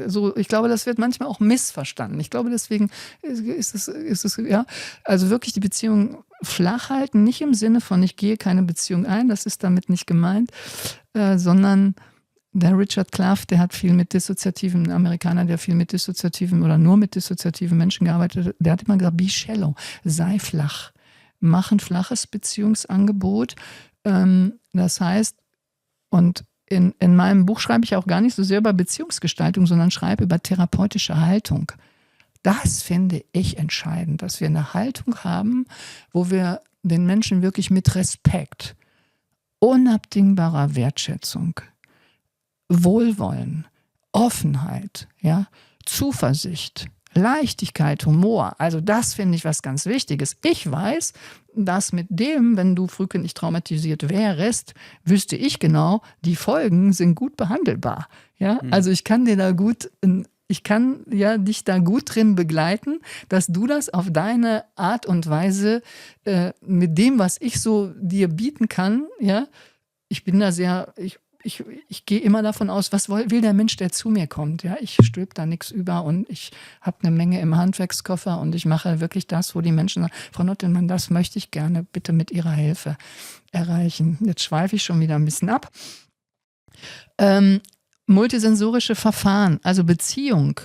so, ich glaube, das wird manchmal auch missverstanden. Ich glaube, deswegen ist es, ja, also wirklich die Beziehung flach halten, nicht im Sinne von, ich gehe keine Beziehung ein, das ist damit nicht gemeint, sondern der Richard Clough, der hat viel mit dissoziativen, ein Amerikaner, der viel mit dissoziativen oder nur mit dissoziativen Menschen gearbeitet hat, der hat immer gesagt, be shallow, sei flach, mach ein flaches Beziehungsangebot. Das heißt, und in meinem Buch schreibe ich auch gar nicht so sehr über Beziehungsgestaltung, sondern schreibe über therapeutische Haltung. Das finde ich entscheidend, dass wir eine Haltung haben, wo wir den Menschen wirklich mit Respekt, unabdingbarer Wertschätzung, Wohlwollen, Offenheit, ja, Zuversicht, Leichtigkeit, Humor, also das finde ich was ganz Wichtiges. Ich weiß, dass mit dem, wenn du frühkindlich traumatisiert wärst, wüsste ich genau, die Folgen sind gut behandelbar. Ja? Also ich kann dich da gut drin begleiten, dass du das auf deine Art und Weise mit dem, was ich so dir bieten kann, ja, ich bin da sehr, ich gehe immer davon aus, was will der Mensch, der zu mir kommt. Ja? Ich stülpe da nichts über und ich habe eine Menge im Handwerkskoffer und ich mache wirklich das, wo die Menschen sagen, Frau Nottelmann, das möchte ich gerne bitte mit Ihrer Hilfe erreichen. Jetzt schweife ich schon wieder ein bisschen ab. Multisensorische Verfahren, also Beziehung,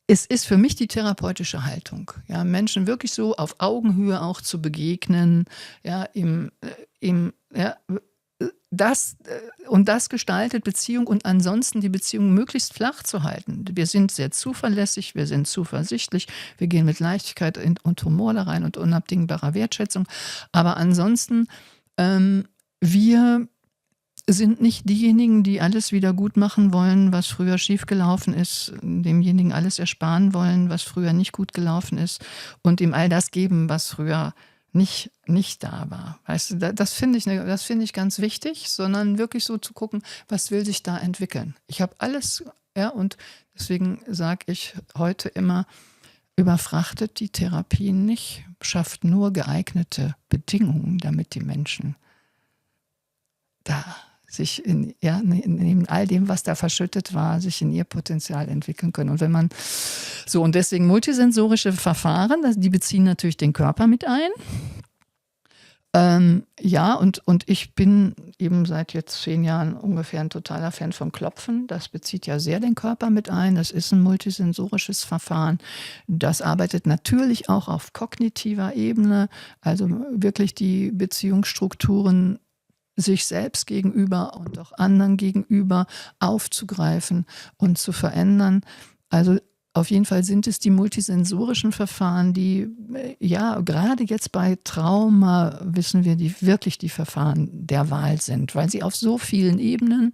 es ist für mich die therapeutische Haltung. Ja? Menschen wirklich so auf Augenhöhe auch zu begegnen, ja, das gestaltet Beziehung und ansonsten die Beziehung möglichst flach zu halten. Wir sind sehr zuverlässig, wir sind zuversichtlich, wir gehen mit Leichtigkeit und Humor da rein und unabdingbarer Wertschätzung. Aber ansonsten, wir sind nicht diejenigen, die alles wieder gut machen wollen, was früher schiefgelaufen ist, demjenigen alles ersparen wollen, was früher nicht gut gelaufen ist und ihm all das geben, was früher nicht da war. Weißt du, das finde ich ganz wichtig, sondern wirklich so zu gucken, was will sich da entwickeln. Ich habe alles, ja, und deswegen sage ich heute immer, überfrachtet die Therapie nicht, schafft nur geeignete Bedingungen, damit die Menschen da sich neben all dem, was da verschüttet war, sich in ihr Potenzial entwickeln können. Und wenn man so, und deswegen multisensorische Verfahren, die beziehen natürlich den Körper mit ein. Und ich bin eben seit jetzt 10 Jahren ungefähr ein totaler Fan vom Klopfen. Das bezieht ja sehr den Körper mit ein. Das ist ein multisensorisches Verfahren. Das arbeitet natürlich auch auf kognitiver Ebene, also wirklich die Beziehungsstrukturen sich selbst gegenüber und auch anderen gegenüber aufzugreifen und zu verändern. Also auf jeden Fall sind es die multisensorischen Verfahren, die, ja, gerade jetzt bei Trauma wissen wir, die wirklich die Verfahren der Wahl sind, weil sie auf so vielen Ebenen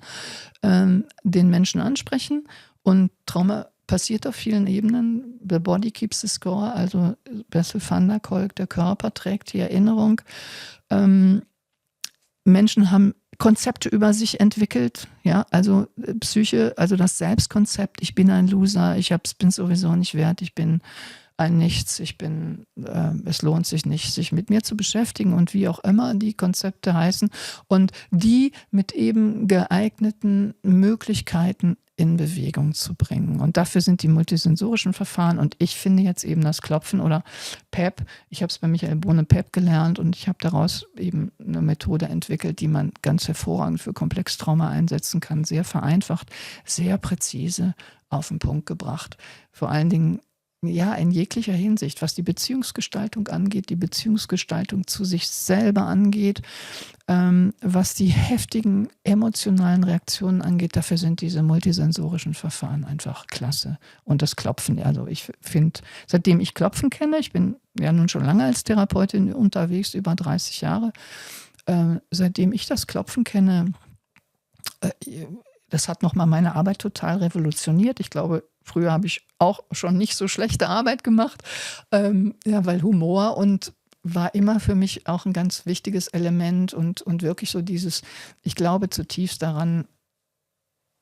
den Menschen ansprechen. Und Trauma passiert auf vielen Ebenen. The body keeps the score, also Bessel van der Kolk, der Körper trägt die Erinnerung. Menschen haben Konzepte über sich entwickelt, ja, also Psyche, also das Selbstkonzept, ich bin ein Loser, bin sowieso nicht wert, ich bin ein Nichts, es lohnt sich nicht, sich mit mir zu beschäftigen und wie auch immer die Konzepte heißen und die mit eben geeigneten Möglichkeiten in Bewegung zu bringen. Und dafür sind die multisensorischen Verfahren und ich finde jetzt eben das Klopfen oder PEP. Ich habe es bei Michael Bohne PEP gelernt und ich habe daraus eben eine Methode entwickelt, die man ganz hervorragend für Komplextrauma einsetzen kann. Sehr vereinfacht, sehr präzise auf den Punkt gebracht. Vor allen Dingen ja, in jeglicher Hinsicht, was die Beziehungsgestaltung angeht, die Beziehungsgestaltung zu sich selber angeht, was die heftigen emotionalen Reaktionen angeht, dafür sind diese multisensorischen Verfahren einfach klasse. Und das Klopfen, also ich finde, seitdem ich Klopfen kenne, ich bin ja nun schon lange als Therapeutin unterwegs, über 30 Jahre, seitdem ich das Klopfen kenne, das hat nochmal meine Arbeit total revolutioniert. Ich glaube, früher habe ich auch schon nicht so schlechte Arbeit gemacht, weil Humor und war immer für mich auch ein ganz wichtiges Element und wirklich so dieses, ich glaube zutiefst daran,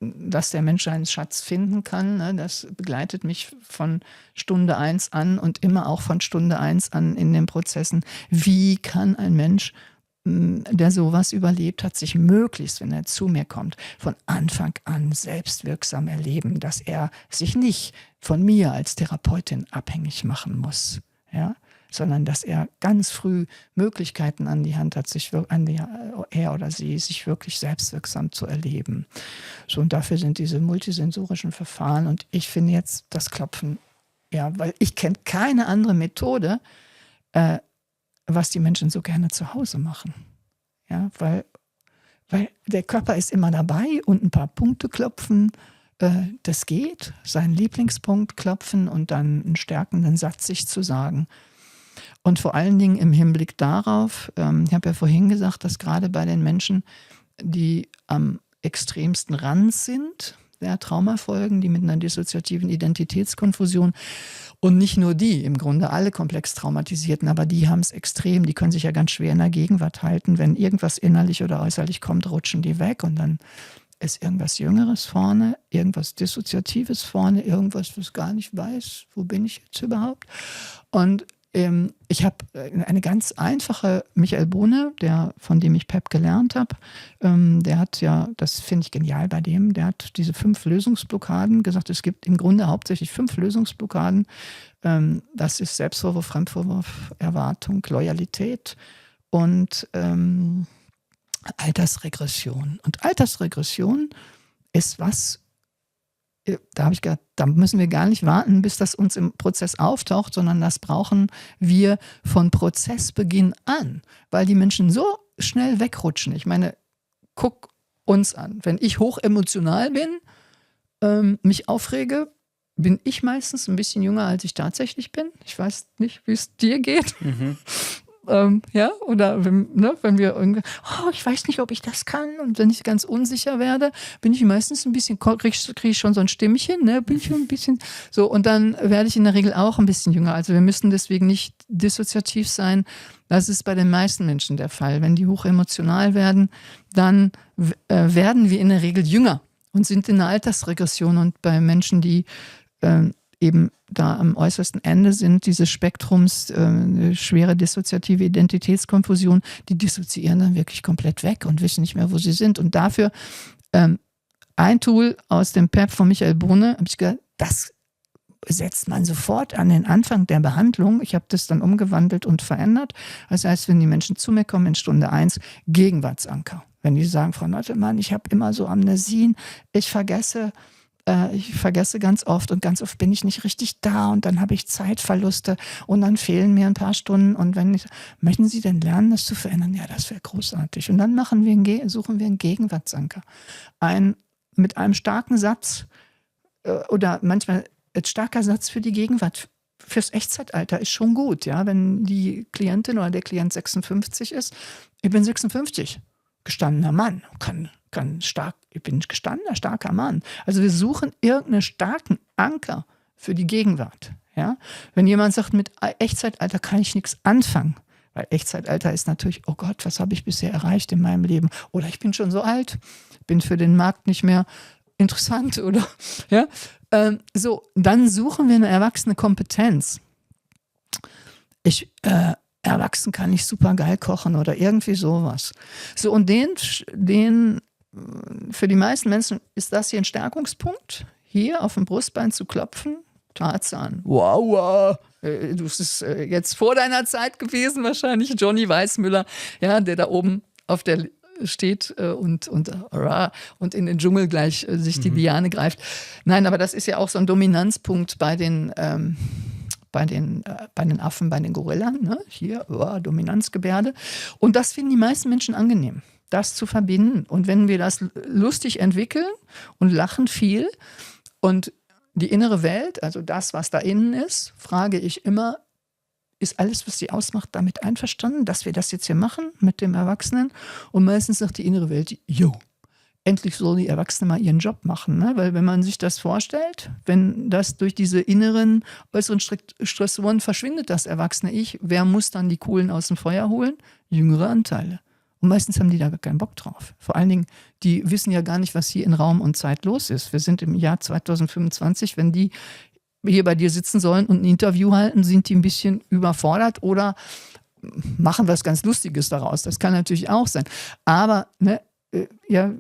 dass der Mensch einen Schatz finden kann. Ne? Das begleitet mich von Stunde 1 an und immer auch von Stunde 1 an in den Prozessen. Wie kann ein Mensch, der sowas überlebt hat, sich möglichst, wenn er zu mir kommt, von Anfang an selbstwirksam erleben, dass er sich nicht von mir als Therapeutin abhängig machen muss, ja? Sondern dass er ganz früh Möglichkeiten an die Hand hat, er oder sie sich wirklich selbstwirksam zu erleben. So, und dafür sind diese multisensorischen Verfahren und ich finde jetzt das Klopfen, ja, weil ich kenne keine andere Methode, was die Menschen so gerne zu Hause machen. Ja, weil der Körper ist immer dabei und ein paar Punkte klopfen, das geht. Seinen Lieblingspunkt klopfen und dann einen stärkenden Satz sich zu sagen. Und vor allen Dingen im Hinblick darauf, ich habe ja vorhin gesagt, dass gerade bei den Menschen, die am extremsten Rand sind, der Traumafolgen, die mit einer dissoziativen Identitätskonfusion und nicht nur die, im Grunde alle komplex Traumatisierten, aber die haben es extrem, die können sich ja ganz schwer in der Gegenwart halten. Wenn irgendwas innerlich oder äußerlich kommt, rutschen die weg und dann ist irgendwas Jüngeres vorne, irgendwas Dissoziatives vorne, irgendwas, was gar nicht weiß, wo bin ich jetzt überhaupt? Und ich habe eine ganz einfache Michael Bohne, von dem ich PEP gelernt habe, der hat ja, das finde ich genial bei dem, der hat diese 5 Lösungsblockaden gesagt, es gibt im Grunde hauptsächlich 5 Lösungsblockaden. Das ist Selbstvorwurf, Fremdvorwurf, Erwartung, Loyalität und Altersregression. Und Altersregression ist was, da habe ich gedacht, da müssen wir gar nicht warten, bis das uns im Prozess auftaucht, sondern das brauchen wir von Prozessbeginn an, weil die Menschen so schnell wegrutschen. Ich meine, guck uns an. Wenn ich hochemotional bin, mich aufrege, bin ich meistens ein bisschen jünger, als ich tatsächlich bin. Ich weiß nicht, wie es dir geht. Mhm. Ja, oder wenn wir irgendwie, ich weiß nicht, ob ich das kann und wenn ich ganz unsicher werde, bin ich meistens ein bisschen, kriege ich schon so ein Stimmchen, ne, bin ich ein bisschen so und dann werde ich in der Regel auch ein bisschen jünger. Also wir müssen deswegen nicht dissoziativ sein. Das ist bei den meisten Menschen der Fall. Wenn die hochemotional werden, dann werden wir in der Regel jünger und sind in der Altersregression und bei Menschen, die eben da am äußersten Ende sind, dieses Spektrums, schwere dissoziative Identitätskonfusion, die dissoziieren dann wirklich komplett weg und wissen nicht mehr, wo sie sind. Und dafür ein Tool aus dem PEP von Michael Bohne, habe ich gesagt, das setzt man sofort an den Anfang der Behandlung. Ich habe das dann umgewandelt und verändert. Das heißt, wenn die Menschen zu mir kommen in Stunde 1, Gegenwartsanker. Wenn die sagen, Frau Nottelmann, ich habe immer so Amnesien, ich vergesse ganz oft und ganz oft bin ich nicht richtig da und dann habe ich Zeitverluste und dann fehlen mir ein paar Stunden und möchten Sie denn lernen, das zu verändern? Ja, das wäre großartig. Und dann suchen wir einen Gegenwartsanker. Mit einem starken Satz oder manchmal ein starker Satz für die Gegenwart. Fürs Echtzeitalter ist schon gut, ja, wenn die Klientin oder der Klient 56 ist. Ich bin 56, gestandener Mann, ich bin ein gestandener, starker Mann. Also wir suchen irgendeinen starken Anker für die Gegenwart. Ja? Wenn jemand sagt, mit Echtzeitalter kann ich nichts anfangen, weil Echtzeitalter ist natürlich, oh Gott, was habe ich bisher erreicht in meinem Leben? Oder ich bin schon so alt, bin für den Markt nicht mehr interessant. Oder ja? Dann suchen wir eine erwachsene Kompetenz. Erwachsen kann ich super geil kochen oder irgendwie sowas. So, und für die meisten Menschen ist das hier ein Stärkungspunkt, hier auf dem Brustbein zu klopfen. Tarzan. Wow. Das ist jetzt vor deiner Zeit gewesen, wahrscheinlich Johnny Weissmüller, ja, der da oben auf der steht und in den Dschungel gleich sich die Liane greift. Nein, aber das ist ja auch so ein Dominanzpunkt bei den Affen, bei den Gorillas. Ne? Hier, Dominanzgebärde. Und das finden die meisten Menschen angenehm, das zu verbinden. Und wenn wir das lustig entwickeln und lachen viel und die innere Welt, also das, was da innen ist, frage ich immer, ist alles, was sie ausmacht, damit einverstanden, dass wir das jetzt hier machen mit dem Erwachsenen? Und meistens sagt die innere Welt, endlich soll die Erwachsene mal ihren Job machen. Ne? Weil wenn man sich das vorstellt, wenn das durch diese inneren, äußeren Stressoren verschwindet, das erwachsene Ich, wer muss dann die Kohlen aus dem Feuer holen? Jüngere Anteile. Und meistens haben die da gar keinen Bock drauf. Vor allen Dingen, die wissen ja gar nicht, was hier in Raum und Zeit los ist. Wir sind im Jahr 2025, wenn die hier bei dir sitzen sollen und ein Interview halten, sind die ein bisschen überfordert oder machen was ganz Lustiges daraus. Das kann natürlich auch sein. Aber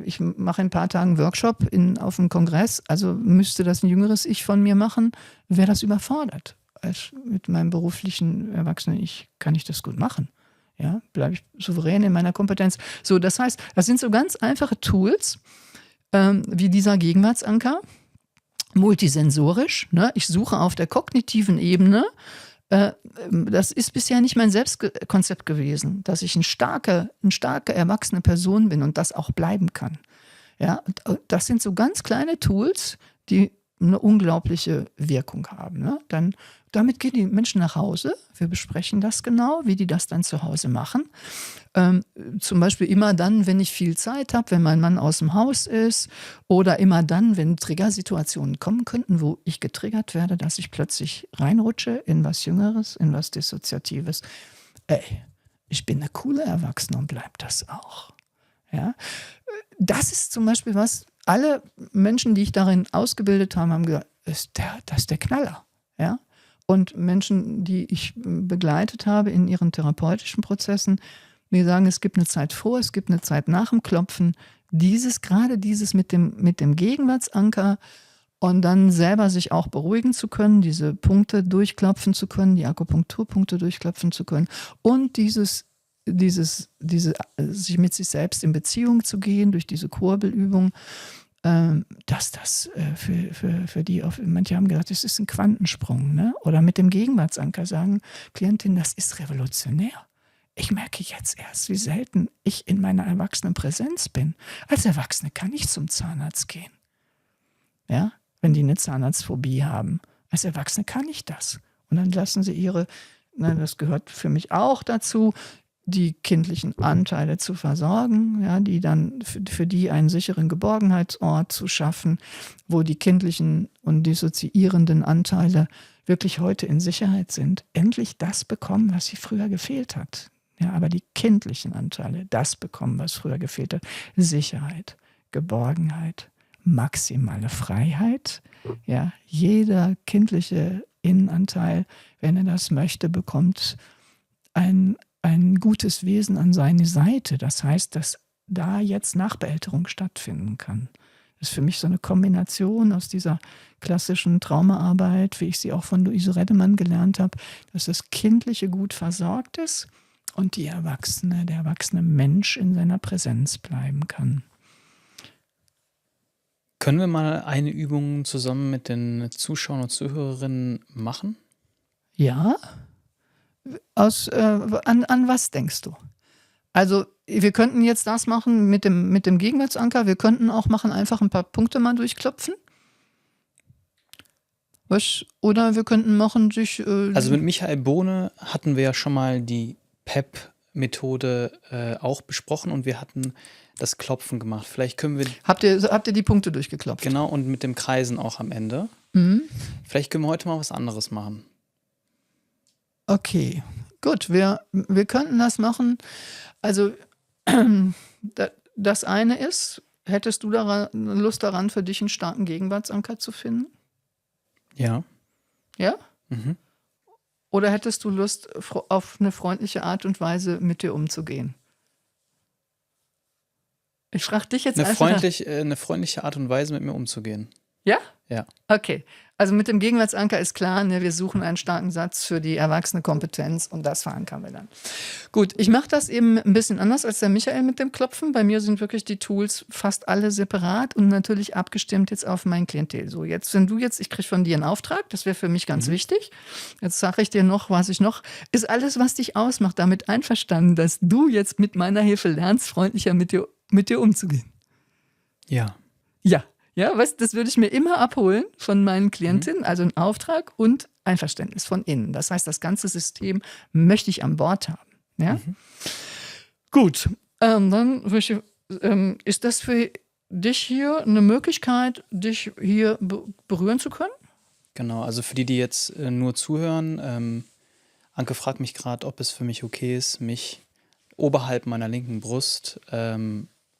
ich mache in ein paar Tagen einen Workshop auf einem Kongress, also müsste das ein jüngeres Ich von mir machen, wäre das überfordert. Mit meinem beruflichen Erwachsenen-Ich kann ich das gut machen. Ja, bleibe ich souverän in meiner Kompetenz. So, das heißt, das sind so ganz einfache Tools, wie dieser Gegenwartsanker, multisensorisch. Ne? Ich suche auf der kognitiven Ebene. Das ist bisher nicht mein Selbstkonzept gewesen, dass ich eine starke erwachsene Person bin und das auch bleiben kann. Ja, und das sind so ganz kleine Tools, die eine unglaubliche Wirkung haben. Ne? Damit gehen die Menschen nach Hause. Wir besprechen das genau, wie die das dann zu Hause machen. Zum Beispiel immer dann, wenn ich viel Zeit habe, wenn mein Mann aus dem Haus ist oder immer dann, wenn Triggersituationen kommen könnten, wo ich getriggert werde, dass ich plötzlich reinrutsche in was Jüngeres, in was Dissoziatives. Ich bin eine coole Erwachsene und bleib das auch. Ja? Das ist zum Beispiel was, alle Menschen, die ich darin ausgebildet habe, haben gesagt, das ist der Knaller. Ja? Und Menschen, die ich begleitet habe in ihren therapeutischen Prozessen, mir sagen, es gibt eine Zeit vor, es gibt eine Zeit nach dem Klopfen. Gerade dieses mit dem Gegenwartsanker und dann selber sich auch beruhigen zu können, diese Punkte durchklopfen zu können, die Akupunkturpunkte durchklopfen zu können und sich mit sich selbst in Beziehung zu gehen durch diese Kurbelübung, dass das für die, manche haben gesagt, das ist ein Quantensprung, ne? Oder mit dem Gegenwartsanker sagen, Klientin, das ist revolutionär. Ich merke jetzt erst, wie selten ich in meiner erwachsenen Präsenz bin. Als Erwachsene kann ich zum Zahnarzt gehen. Ja, wenn die eine Zahnarztphobie haben. Als Erwachsene kann ich das. Und dann lassen sie das gehört für mich auch dazu, die kindlichen Anteile zu versorgen, ja, die dann für die einen sicheren Geborgenheitsort zu schaffen, wo die kindlichen und dissoziierenden Anteile wirklich heute in Sicherheit sind, endlich das bekommen, was sie früher gefehlt hat. Ja, aber die kindlichen Anteile, das bekommen, was früher gefehlt hat. Sicherheit, Geborgenheit, maximale Freiheit. Ja, jeder kindliche Innenanteil, wenn er das möchte, bekommt ein gutes Wesen an seine Seite. Das heißt, dass da jetzt Nachbeälterung stattfinden kann. Das ist für mich so eine Kombination aus dieser klassischen Traumaarbeit, wie ich sie auch von Luise Reddemann gelernt habe, dass das Kindliche gut versorgt ist und der erwachsene Mensch in seiner Präsenz bleiben kann. Können wir mal eine Übung zusammen mit den Zuschauern und Zuhörerinnen machen? Ja. An was denkst du? Also wir könnten jetzt das machen mit dem Gegenwartsanker. Wir könnten auch machen, einfach ein paar Punkte mal durchklopfen. Oder wir könnten machen sich... Also mit Michael Bohne hatten wir ja schon mal die PEP-Methode auch besprochen und wir hatten das Klopfen gemacht. Vielleicht können wir... Habt ihr die Punkte durchgeklopft? Genau, und mit dem Kreisen auch am Ende. Vielleicht können wir heute mal was anderes machen. Okay, gut, wir könnten das machen. Also das eine ist, hättest du Lust daran, für dich einen starken Gegenwartsanker zu finden? Ja. Ja? Oder hättest du Lust, auf eine freundliche Art und Weise mit dir umzugehen? Ich frage dich jetzt einfach. Eine freundliche Art und Weise, mit mir umzugehen. Ja? Ja. Okay. Also mit dem Gegenwartsanker ist klar, ne, wir suchen einen starken Satz für die erwachsene Kompetenz und das verankern wir dann. Gut, ich mache das eben ein bisschen anders als der Michael mit dem Klopfen. Bei mir sind wirklich die Tools fast alle separat und natürlich abgestimmt jetzt auf mein Klientel. So, jetzt, ich kriege von dir einen Auftrag, das wäre für mich ganz wichtig. Jetzt sage ich dir noch, ist alles, was dich ausmacht, damit einverstanden, dass du jetzt mit meiner Hilfe lernst, freundlicher mit dir umzugehen? Ja. Ja. Ja, das würde ich mir immer abholen von meinen Klientinnen, also ein Auftrag und Einverständnis von innen. Das heißt, das ganze System möchte ich an Bord haben. Ja? Gut, dann ist das für dich hier eine Möglichkeit, dich hier berühren zu können? Genau, also für die jetzt nur zuhören, Anke fragt mich gerade, ob es für mich okay ist, mich oberhalb meiner linken Brust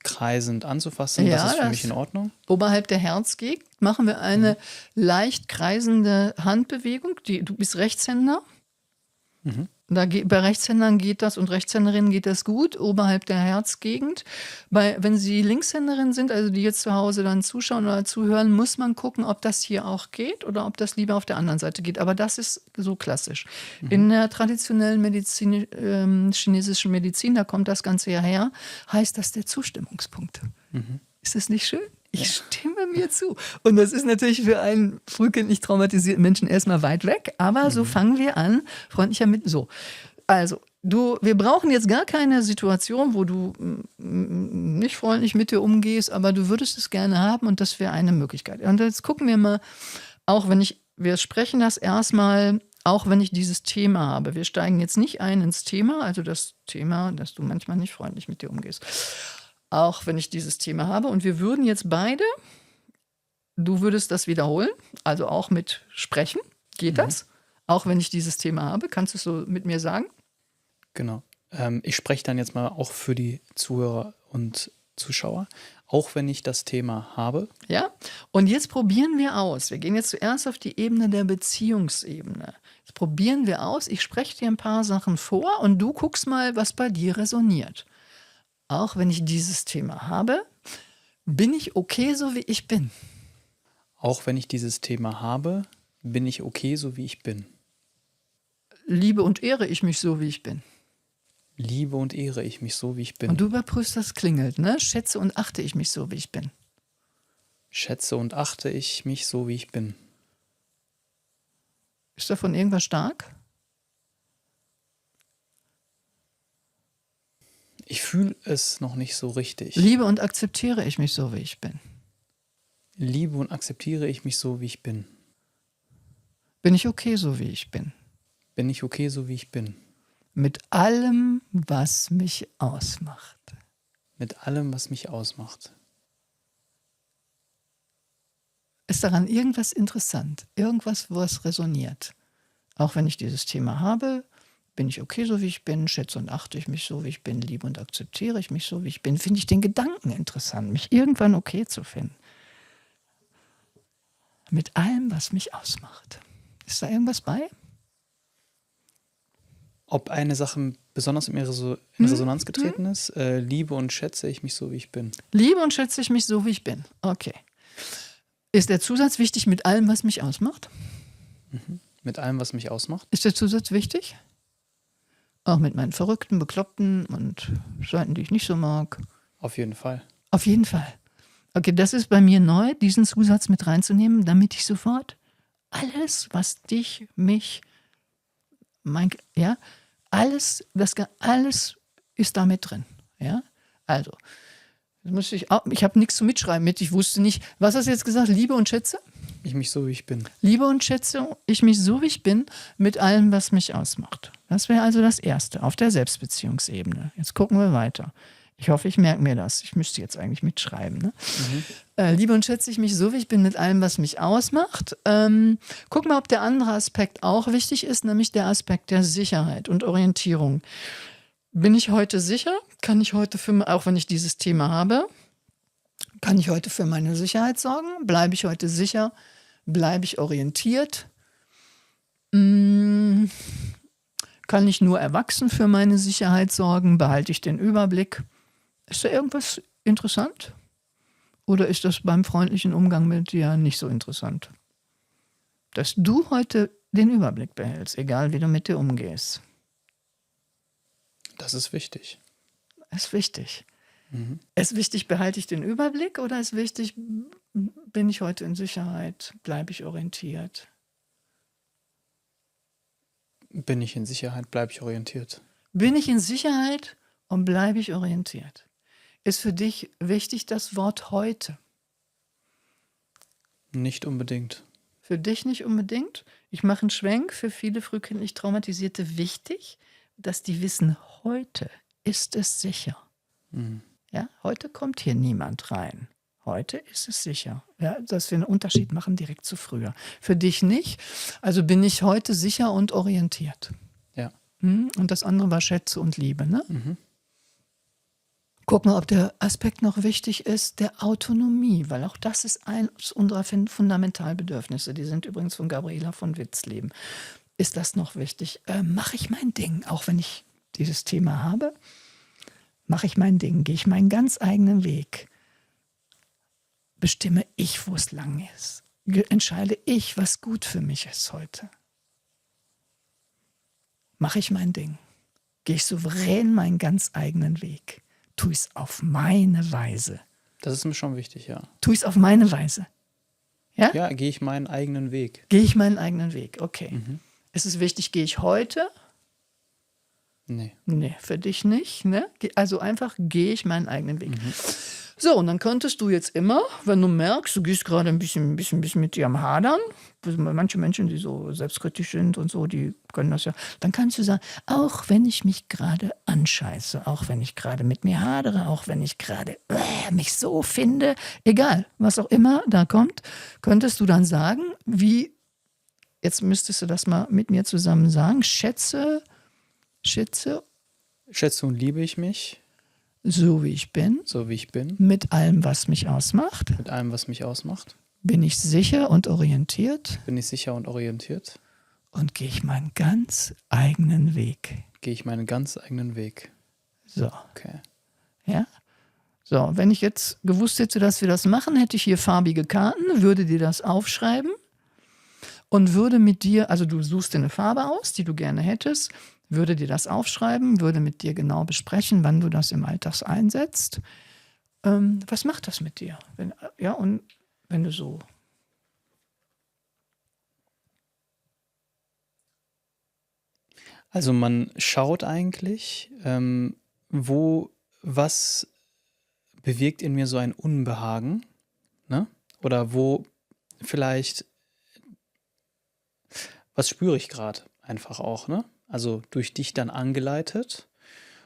kreisend anzufassen. Ja, das ist für mich in Ordnung. Oberhalb der Herzgegend machen wir eine leicht kreisende Handbewegung. Du bist Rechtshänder. Bei Rechtshändern geht das und Rechtshänderinnen geht das gut, oberhalb der Herzgegend. Wenn Sie Linkshänderin sind, also die jetzt zu Hause dann zuschauen oder zuhören, muss man gucken, ob das hier auch geht oder ob das lieber auf der anderen Seite geht. Aber das ist so klassisch. In der traditionellen chinesischen Medizin, da kommt das Ganze ja her, heißt das der Zustimmungspunkt. Ist das nicht schön? Ich stimme mir zu. Und das ist natürlich für einen frühkindlich traumatisierten Menschen erstmal weit weg, aber so fangen wir an, freundlicher mit. So. Also, wir brauchen jetzt gar keine Situation, wo du nicht freundlich mit dir umgehst, aber du würdest es gerne haben und das wäre eine Möglichkeit. Und jetzt gucken wir mal, wir sprechen das erstmal, auch wenn ich dieses Thema habe. Wir steigen jetzt nicht ein ins Thema, also das Thema, dass du manchmal nicht freundlich mit dir umgehst. Auch wenn ich dieses Thema habe. Und wir würden jetzt beide, du würdest das wiederholen, also auch mit sprechen. Geht das? Auch wenn ich dieses Thema habe. Kannst du es so mit mir sagen? Genau. Ich spreche dann jetzt mal auch für die Zuhörer und Zuschauer, auch wenn ich das Thema habe. Ja. Und jetzt probieren wir aus. Wir gehen jetzt zuerst auf die Ebene der Beziehungsebene. Jetzt probieren wir aus. Ich spreche dir ein paar Sachen vor und du guckst mal, was bei dir resoniert. Auch wenn ich dieses Thema habe, bin ich okay, so wie ich bin. Auch wenn ich dieses Thema habe, bin ich okay, so wie ich bin. Liebe und ehre ich mich so, wie ich bin. Liebe und ehre ich mich so, wie ich bin. Und du überprüfst, das klingelt, ne? Schätze und achte ich mich so, wie ich bin. Schätze und achte ich mich so, wie ich bin. Ist davon irgendwas stark? Ich fühle es noch nicht so richtig. Liebe und akzeptiere ich mich so, wie ich bin. Liebe und akzeptiere ich mich so, wie ich bin. Bin ich okay, so wie ich bin. Bin ich okay, so wie ich bin. Mit allem, was mich ausmacht. Mit allem, was mich ausmacht. Ist daran irgendwas interessant? Irgendwas, was resoniert? Auch wenn ich dieses Thema habe, bin ich okay, so wie ich bin, schätze und achte ich mich so, wie ich bin, liebe und akzeptiere ich mich so, wie ich bin, finde ich den Gedanken interessant, mich irgendwann okay zu finden. Mit allem, was mich ausmacht. Ist da irgendwas bei? Ob eine Sache besonders in Resonanz getreten ist? Liebe und schätze ich mich so, wie ich bin. Liebe und schätze ich mich so, wie ich bin. Okay. Ist der Zusatz wichtig mit allem, was mich ausmacht? Mit allem, was mich ausmacht? Ist der Zusatz wichtig? Auch mit meinen Verrückten, Bekloppten und Seiten, die ich nicht so mag? Auf jeden Fall. Auf jeden Fall. Okay, das ist bei mir neu, diesen Zusatz mit reinzunehmen, damit ich sofort alles, was dich, mich, alles ist da mit drin. Ja? Also, ich habe nichts zu mitschreiben mit, ich wusste nicht, was hast du jetzt gesagt, Liebe und schätze? Ich mich so, wie ich bin. Liebe und schätze ich mich so, wie ich bin, mit allem, was mich ausmacht. Das wäre also das Erste, auf der Selbstbeziehungsebene. Jetzt gucken wir weiter. Ich hoffe, ich merke mir das. Ich müsste jetzt eigentlich mitschreiben. Ne? Liebe und schätze ich mich so, wie ich bin, mit allem, was mich ausmacht. Guck mal, ob der andere Aspekt auch wichtig ist, nämlich der Aspekt der Sicherheit und Orientierung. Bin ich heute sicher? Kann ich heute auch wenn ich dieses Thema habe, kann ich heute für meine Sicherheit sorgen? Bleibe ich heute sicher? Bleibe ich orientiert? Kann ich nur erwachsen für meine Sicherheit sorgen? Behalte ich den Überblick? Ist da irgendwas interessant? Oder ist das beim freundlichen Umgang mit dir nicht so interessant? Dass du heute den Überblick behältst, egal wie du mit dir umgehst. Das ist wichtig. Ist wichtig. Ist wichtig, behalte ich den Überblick oder ist wichtig, bin ich heute in Sicherheit, bleibe ich orientiert? Bin ich in Sicherheit, bleibe ich orientiert. Bin ich in Sicherheit und bleibe ich orientiert? Ist für dich wichtig das Wort heute? Nicht unbedingt. Für dich nicht unbedingt. Ich mache einen Schwenk, für viele frühkindlich Traumatisierte wichtig, dass die wissen, heute ist es sicher. Ja, heute kommt hier niemand rein. Heute ist es sicher. Ja, dass wir einen Unterschied machen direkt zu früher. Für dich nicht. Also bin ich heute sicher und orientiert. Ja. Und das andere war Schätze und Liebe. Ne? Guck mal, ob der Aspekt noch wichtig ist, der Autonomie, weil auch das ist eines unserer Fundamentalbedürfnisse. Die sind übrigens von Gabriela von Witzleben. Ist das noch wichtig? Mache ich mein Ding, auch wenn ich dieses Thema habe? Mache ich mein Ding, gehe ich meinen ganz eigenen Weg? Bestimme ich, wo es lang ist? Entscheide ich, was gut für mich ist heute? Mache ich mein Ding? Gehe ich souverän meinen ganz eigenen Weg? Tue ich es auf meine Weise? Das ist mir schon wichtig, ja. Tue ich es auf meine Weise? Ja? Ja, gehe ich meinen eigenen Weg. Gehe ich meinen eigenen Weg, okay. Ist es wichtig, gehe ich heute? Nee. Nee, für dich nicht. Ne? Also einfach gehe ich meinen eigenen Weg. So, und dann könntest du jetzt immer, wenn du merkst, du gehst gerade ein bisschen mit dir am Hadern, manche Menschen, die so selbstkritisch sind und so, die können das ja, dann kannst du sagen, auch wenn ich mich gerade anscheiße, auch wenn ich gerade mit mir hadere, auch wenn ich gerade mich so finde, egal, was auch immer da kommt, könntest du dann sagen, jetzt müsstest du das mal mit mir zusammen sagen, schätze und liebe ich mich, so wie ich bin, mit allem, was mich ausmacht. mit allem, was mich ausmacht. Bin ich sicher und orientiert Bin ich sicher und orientiert. und gehe ich meinen ganz eigenen Weg. Gehe ich meinen ganz eigenen Weg. So, Okay. ja. So, wenn ich jetzt gewusst hätte, dass wir das machen, hätte ich hier farbige Karten, würde dir das aufschreiben und würde mit dir, also du suchst dir eine Farbe aus, die du gerne hättest, würde dir das aufschreiben, würde mit dir genau besprechen, wann du das im Alltag einsetzt. Was macht das mit dir? Und wenn du so... Also man schaut eigentlich, was bewirkt in mir so ein Unbehagen, ne? Oder wo vielleicht, was spüre ich gerade einfach auch, ne? Also durch dich dann angeleitet.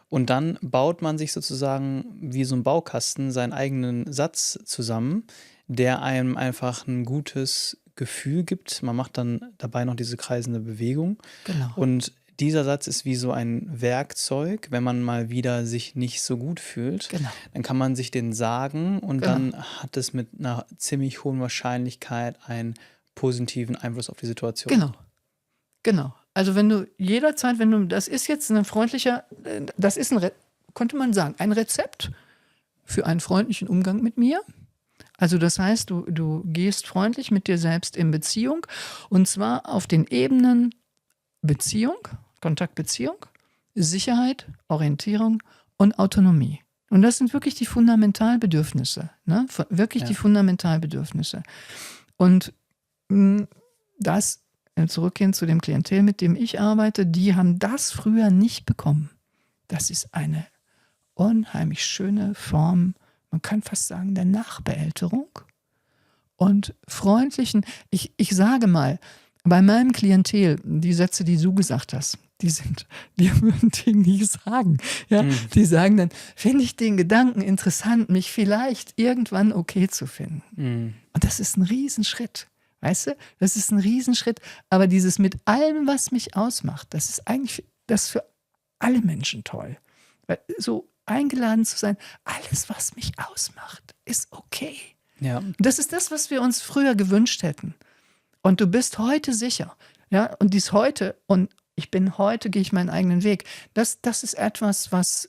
Und dann baut man sich sozusagen wie so ein Baukasten seinen eigenen Satz zusammen, der einem einfach ein gutes Gefühl gibt. Man macht dann dabei noch diese kreisende Bewegung. Genau. Und dieser Satz ist wie so ein Werkzeug, wenn man mal wieder sich nicht so gut fühlt. Genau. Dann kann man sich den sagen und Genau. dann hat es mit einer ziemlich hohen Wahrscheinlichkeit einen positiven Einfluss auf die Situation. Genau. Also wenn du jederzeit, das ist jetzt ein freundlicher, könnte man sagen, ein Rezept für einen freundlichen Umgang mit mir. Also das heißt, du gehst freundlich mit dir selbst in Beziehung und zwar auf den Ebenen Beziehung, Kontaktbeziehung, Sicherheit, Orientierung und Autonomie. Und das sind wirklich die Fundamentalbedürfnisse, ne? Wirklich die Fundamentalbedürfnisse. Und das, zurückgehend zu dem Klientel, mit dem ich arbeite, die haben das früher nicht bekommen. Das ist eine unheimlich schöne Form, man kann fast sagen, der Nachbeälterung und freundlichen, ich sage mal, bei meinem Klientel, die Sätze, die du gesagt hast, die würden die nicht sagen. Ja? Die sagen dann, finde ich den Gedanken interessant, mich vielleicht irgendwann okay zu finden. Und das ist ein Riesenschritt. Weißt du, das ist ein Riesenschritt, aber dieses mit allem, was mich ausmacht, das ist eigentlich für alle Menschen toll. Weil so eingeladen zu sein, alles, was mich ausmacht, ist okay. Ja. Und das ist das, was wir uns früher gewünscht hätten. Und du bist heute sicher. Ja, und dies heute, und gehe ich meinen eigenen Weg. Das ist etwas, was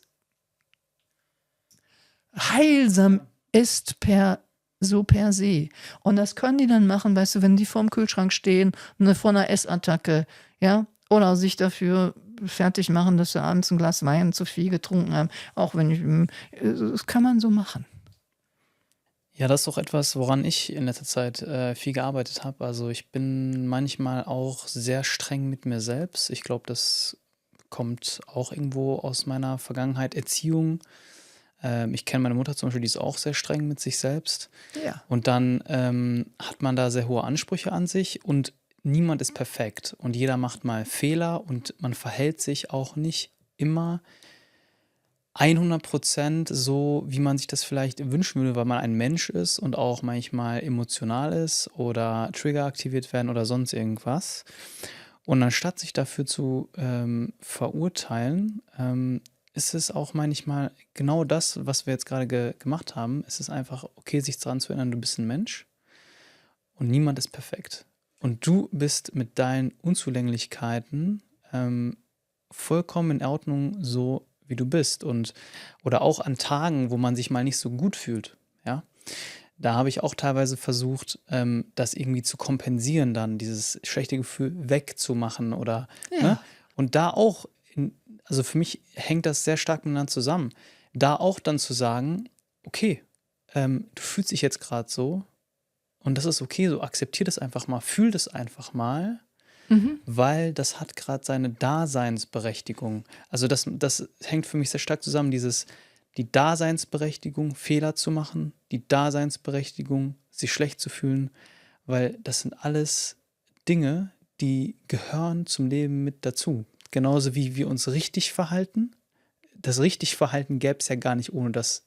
heilsam ist per se. Und das können die dann machen, weißt du, wenn die vorm Kühlschrank stehen, vor einer Essattacke, ja, oder sich dafür fertig machen, dass sie abends ein Glas Wein zu viel getrunken haben. Auch wenn das kann man so machen. Ja, das ist auch etwas, woran ich in letzter Zeit viel gearbeitet habe. Also ich bin manchmal auch sehr streng mit mir selbst. Ich glaube, das kommt auch irgendwo aus meiner Vergangenheit, Erziehung. Ich kenne meine Mutter zum Beispiel, die ist auch sehr streng mit sich selbst. Ja. Und dann hat man da sehr hohe Ansprüche an sich und niemand ist perfekt. Und jeder macht mal Fehler und man verhält sich auch nicht immer 100% so, wie man sich das vielleicht wünschen würde, weil man ein Mensch ist und auch manchmal emotional ist oder Trigger aktiviert werden oder sonst irgendwas. Und anstatt sich dafür zu verurteilen, ist es auch manchmal genau das, was wir jetzt gerade gemacht haben. Es ist einfach okay, sich daran zu erinnern, du bist ein Mensch und niemand ist perfekt. Und du bist mit deinen Unzulänglichkeiten vollkommen in Ordnung, so wie du bist. Oder auch an Tagen, wo man sich mal nicht so gut fühlt. Ja? Da habe ich auch teilweise versucht, das irgendwie zu kompensieren, dann dieses schlechte Gefühl wegzumachen. Oder, Ja. ne? Und da auch, also für mich hängt das sehr stark miteinander zusammen. Da auch dann zu sagen, okay, du fühlst dich jetzt gerade so und das ist okay, so akzeptier das einfach mal, fühl das einfach mal. Weil das hat gerade seine Daseinsberechtigung. Also das hängt für mich sehr stark zusammen, die Daseinsberechtigung, Fehler zu machen, die Daseinsberechtigung, sich schlecht zu fühlen, weil das sind alles Dinge, die gehören zum Leben mit dazu. Genauso wie wir uns richtig verhalten. Das richtig Verhalten gäbe es ja gar nicht, ohne das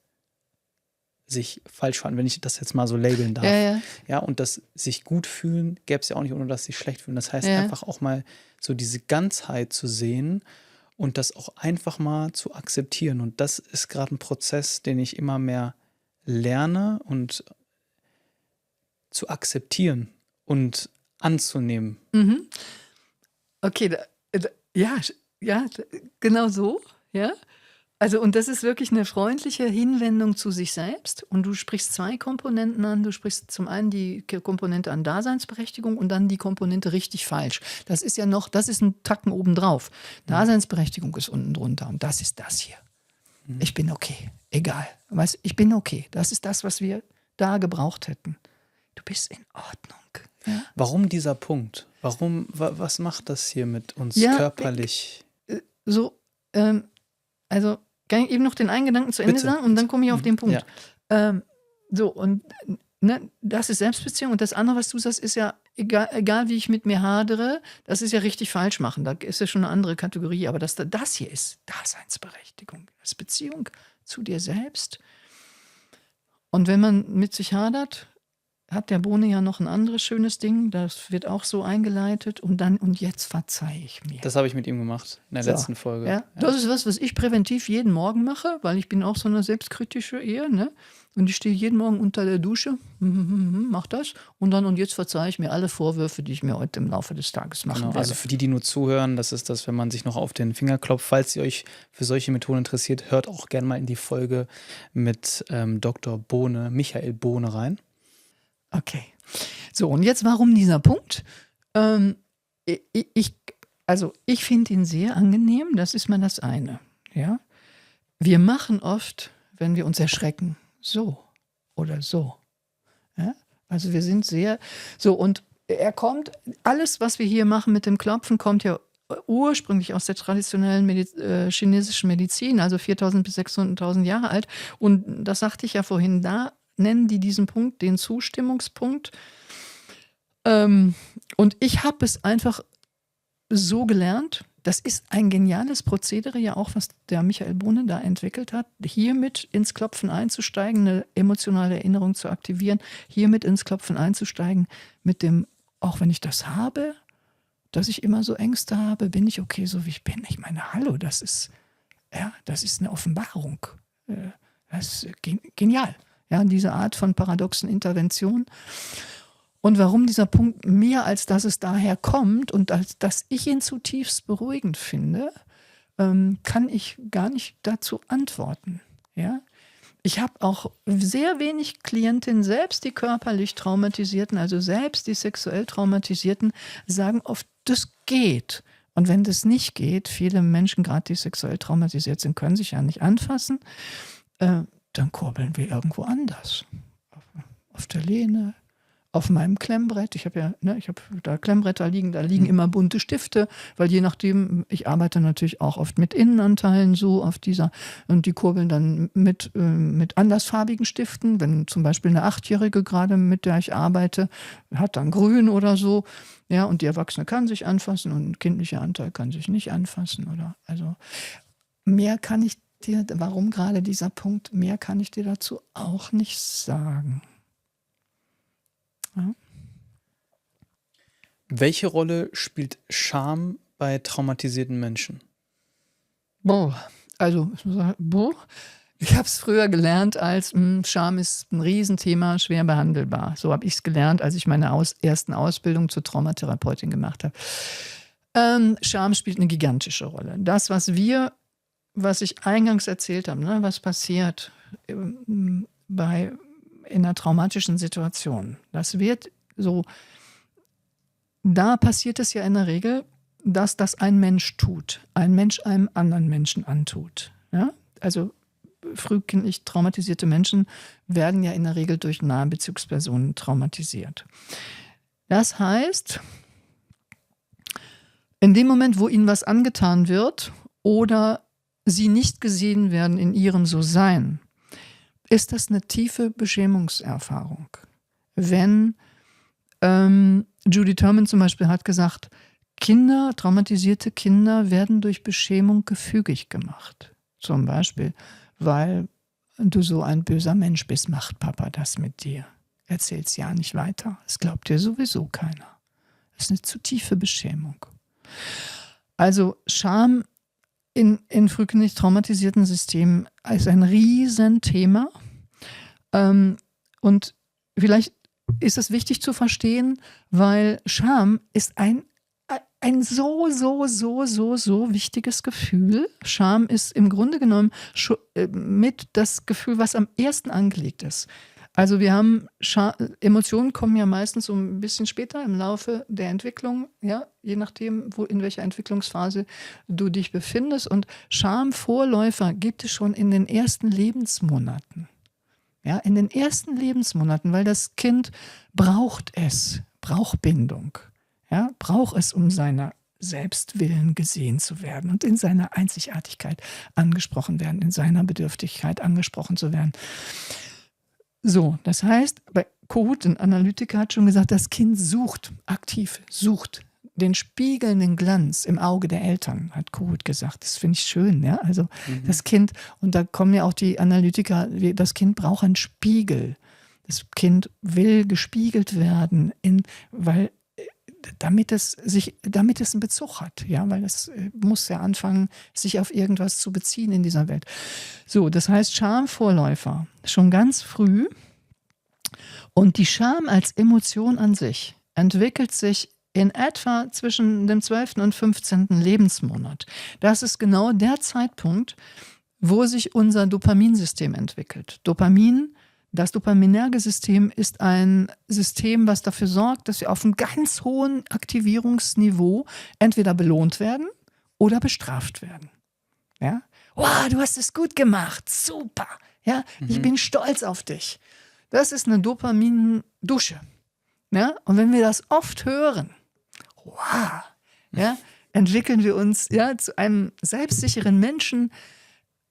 sich falsch verhalten, wenn ich das jetzt mal so labeln darf. Ja, und das sich gut fühlen gäbe es ja auch nicht, ohne dass sich schlecht fühlen. Das heißt, einfach auch mal so diese Ganzheit zu sehen und das auch einfach mal zu akzeptieren. Und das ist gerade ein Prozess, den ich immer mehr lerne und zu akzeptieren und anzunehmen. Okay, ja, genau so, ja. Also, und das ist wirklich eine freundliche Hinwendung zu sich selbst. Und du sprichst 2 Komponenten an. Du sprichst zum einen die Komponente an Daseinsberechtigung und dann die Komponente richtig falsch. Das ist ein Tacken obendrauf. Daseinsberechtigung ist unten drunter und das ist das hier. Ich bin okay, egal. Weißt, ich bin okay. Das ist das, was wir da gebraucht hätten. Du bist in Ordnung. Ja? Warum dieser Punkt? Was macht das hier mit uns körperlich? So, also kann ich eben noch den einen Gedanken zu Ende Bitte. sagen und dann komme ich auf den Punkt. Ja. Das ist Selbstbeziehung und das andere, was du sagst, ist ja egal wie ich mit mir hadere, das ist ja richtig falsch machen. Da ist ja schon eine andere Kategorie, aber das hier ist Daseinsberechtigung. Das ist Beziehung zu dir selbst. Und wenn man mit sich hadert, hat der Bohne ja noch ein anderes schönes Ding, das wird auch so eingeleitet und jetzt verzeihe ich mir. Das habe ich mit ihm gemacht in der letzten Folge. Ja, das ist was ich präventiv jeden Morgen mache, weil ich bin auch so eine selbstkritische eher, ne? Und ich stehe jeden Morgen unter der Dusche, mach das und jetzt verzeihe ich mir alle Vorwürfe, die ich mir heute im Laufe des Tages machen werde. Also für die nur zuhören, das ist das, wenn man sich noch auf den Finger klopft. Falls ihr euch für solche Methoden interessiert, hört auch gerne mal in die Folge mit Dr. Bohne, Michael Bohne rein. Okay. So, und jetzt warum dieser Punkt? Ich finde ihn sehr angenehm, das ist mal das eine. Ja? Wir machen oft, wenn wir uns erschrecken, so oder so. Ja? Also wir sind sehr, so und alles, was wir hier machen mit dem Klopfen, kommt ja ursprünglich aus der traditionellen chinesischen Medizin, also 4.000 bis 600.000 Jahre alt. Und das sagte ich ja vorhin, da nennen die diesen Punkt den Zustimmungspunkt. Und ich habe es einfach so gelernt, das ist ein geniales Prozedere ja auch, was der Michael Bohne da entwickelt hat, hiermit ins Klopfen einzusteigen, eine emotionale Erinnerung zu aktivieren, hiermit ins Klopfen einzusteigen, mit dem, auch wenn ich das habe, dass ich immer so Ängste habe, bin ich okay, so wie ich bin. Ich meine, hallo, das ist eine Offenbarung. Das ist genial. Ja, diese Art von paradoxen Intervention. Und warum dieser Punkt mehr als dass es daher kommt und als dass ich ihn zutiefst beruhigend finde, kann ich gar nicht dazu antworten. Ja? Ich habe auch sehr wenig Klientinnen, selbst die körperlich Traumatisierten, also selbst die sexuell Traumatisierten, sagen oft, das geht. Und wenn das nicht geht, viele Menschen, gerade die sexuell traumatisiert sind, können sich ja nicht anfassen, dann kurbeln wir irgendwo anders. Auf der Lehne, auf meinem Klemmbrett. Ich habe da Klemmbretter liegen, da liegen immer bunte Stifte, weil je nachdem, ich arbeite natürlich auch oft mit Innenanteilen so auf dieser, und die kurbeln dann mit andersfarbigen Stiften. Wenn zum Beispiel eine 8-Jährige gerade, mit der ich arbeite, hat dann grün oder so, ja, und die Erwachsene kann sich anfassen und ein kindlicher Anteil kann sich nicht anfassen, oder, also mehr kann ich dir, warum gerade dieser Punkt, mehr kann ich dir dazu auch nicht sagen. Ja. Welche Rolle spielt Scham bei traumatisierten Menschen? Ich habe es früher gelernt als Scham ist ein Riesenthema, schwer behandelbar. So habe ich es gelernt, als ich meine ersten Ausbildung zur Traumatherapeutin gemacht habe. Scham spielt eine gigantische Rolle. Das, was ich eingangs erzählt habe, ne, was passiert in einer traumatischen Situation. Das wird so, da passiert es ja in der Regel, dass das ein Mensch tut, ein Mensch einem anderen Menschen antut. Ja? Also frühkindlich traumatisierte Menschen werden ja in der Regel durch nahe Bezugspersonen traumatisiert. Das heißt, in dem Moment, wo ihnen was angetan wird oder sie nicht gesehen werden in ihrem So-Sein, ist das eine tiefe Beschämungserfahrung. Wenn Judy Thurman zum Beispiel hat gesagt, traumatisierte Kinder werden durch Beschämung gefügig gemacht. Zum Beispiel, weil du so ein böser Mensch bist, macht Papa das mit dir. Erzähl's ja nicht weiter. Es glaubt dir sowieso keiner. Das ist eine zu tiefe Beschämung. Also Scham in frühkindlich traumatisierten Systemen ist ein Riesenthema. Und vielleicht ist es wichtig zu verstehen, weil Scham ist ein so wichtiges Gefühl. Scham ist im Grunde genommen mit das Gefühl, was am ersten angelegt ist. Also wir haben Emotionen kommen ja meistens so ein bisschen später im Laufe der Entwicklung, ja, je nachdem, in welcher Entwicklungsphase du dich befindest. Und Schamvorläufer gibt es schon in den ersten Lebensmonaten. Ja, in den ersten Lebensmonaten, weil das Kind braucht Bindung. Ja, braucht es, um seiner Selbstwillen gesehen zu werden und in seiner Einzigartigkeit angesprochen werden, in seiner Bedürftigkeit angesprochen zu werden. So, das heißt, bei Kohut, ein Analytiker, hat schon gesagt, das Kind aktiv sucht den spiegelnden Glanz im Auge der Eltern, hat Kohut gesagt. Das finde ich schön, ja. Also das Kind, und da kommen ja auch die Analytiker, das Kind braucht einen Spiegel. Das Kind will gespiegelt werden, damit es einen Bezug hat, ja, weil es muss ja anfangen, sich auf irgendwas zu beziehen in dieser Welt. So, das heißt Schamvorläufer, schon ganz früh. Und die Scham als Emotion an sich entwickelt sich in etwa zwischen dem 12. und 15. Lebensmonat. Das ist genau der Zeitpunkt, wo sich unser Dopaminsystem entwickelt. Das dopaminerge System ist ein System, was dafür sorgt, dass wir auf einem ganz hohen Aktivierungsniveau entweder belohnt werden oder bestraft werden. Ja? Wow, du hast es gut gemacht, super. Ja? Ich bin stolz auf dich. Das ist eine Dopamindusche. Ja? Und wenn wir das oft hören, wow, ja, entwickeln wir uns zu einem selbstsicheren Menschen,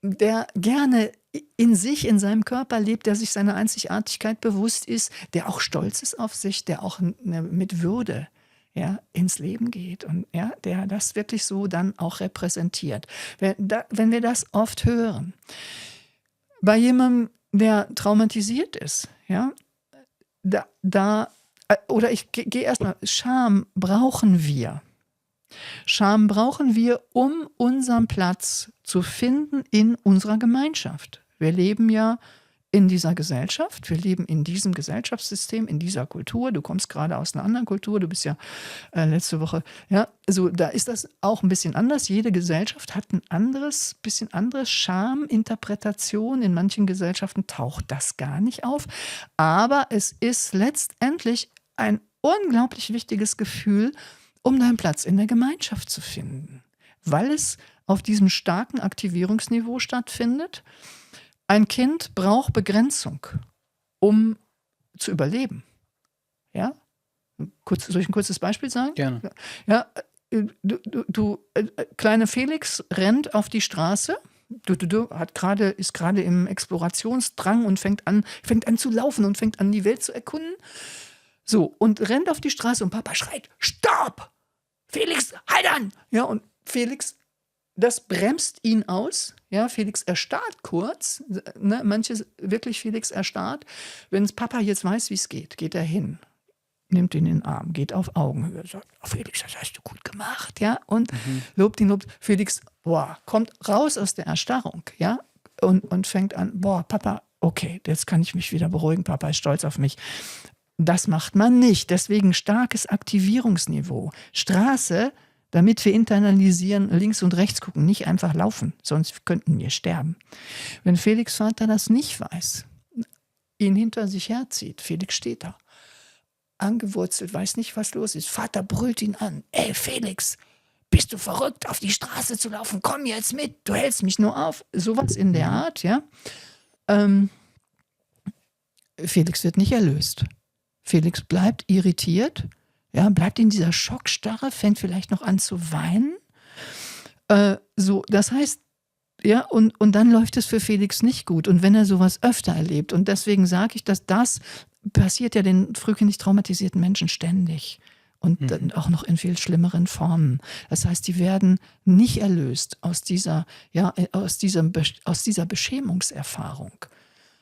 der gerne in seinem Körper lebt, der sich seiner Einzigartigkeit bewusst ist, der auch stolz ist auf sich, der auch mit Würde ins Leben geht und der das wirklich so dann auch repräsentiert. Wenn wir das oft hören, bei jemandem, der traumatisiert ist, oder ich gehe erstmal, Scham brauchen wir. Scham brauchen wir, um unseren Platz zu finden in unserer Gemeinschaft. Wir leben ja in dieser Gesellschaft, wir leben in diesem Gesellschaftssystem, in dieser Kultur, du kommst gerade aus einer anderen Kultur, du bist ja letzte Woche, ja, also da ist das auch ein bisschen anders. Jede Gesellschaft hat ein bisschen anderes Charminterpretation. In manchen Gesellschaften taucht das gar nicht auf, aber es ist letztendlich ein unglaublich wichtiges Gefühl, um deinen Platz in der Gemeinschaft zu finden, weil es auf diesem starken Aktivierungsniveau stattfindet. Ein Kind braucht Begrenzung, um zu überleben. Ja? Soll ich ein kurzes Beispiel sagen? Gerne. Ja, kleine Felix rennt auf die Straße, ist gerade im Explorationsdrang und fängt an zu laufen und fängt an, die Welt zu erkunden. So, und rennt auf die Straße und Papa schreit, Stopp! Felix, halt an! Ja, und Felix, das bremst ihn aus. Ja, Felix erstarrt kurz. Ne, manche wirklich Felix erstarrt. Wenn Papa jetzt weiß, wie es geht, geht er hin, nimmt ihn in den Arm, geht auf Augenhöhe, sagt, oh Felix, das hast du gut gemacht. Ja, und lobt ihn. Felix, kommt raus aus der Erstarrung. Ja, und fängt an, Papa, okay, jetzt kann ich mich wieder beruhigen. Papa ist stolz auf mich. Das macht man nicht. Deswegen starkes Aktivierungsniveau. Straße, damit wir internalisieren, links und rechts gucken, nicht einfach laufen, sonst könnten wir sterben. Wenn Felix Vater das nicht weiß, ihn hinter sich herzieht, Felix steht da, angewurzelt, weiß nicht, was los ist. Vater brüllt ihn an. Ey, Felix, bist du verrückt, auf die Straße zu laufen? Komm jetzt mit, du hältst mich nur auf. Sowas in der Art, ja. Felix wird nicht erlöst. Felix bleibt irritiert, ja, bleibt in dieser Schockstarre, fängt vielleicht noch an zu weinen. Das heißt, ja, und dann läuft es für Felix nicht gut. Und wenn er sowas öfter erlebt, und deswegen sage ich, dass das passiert ja den frühkindlich traumatisierten Menschen ständig. Und dann auch noch in viel schlimmeren Formen. Das heißt, die werden nicht erlöst aus dieser Beschämungserfahrung,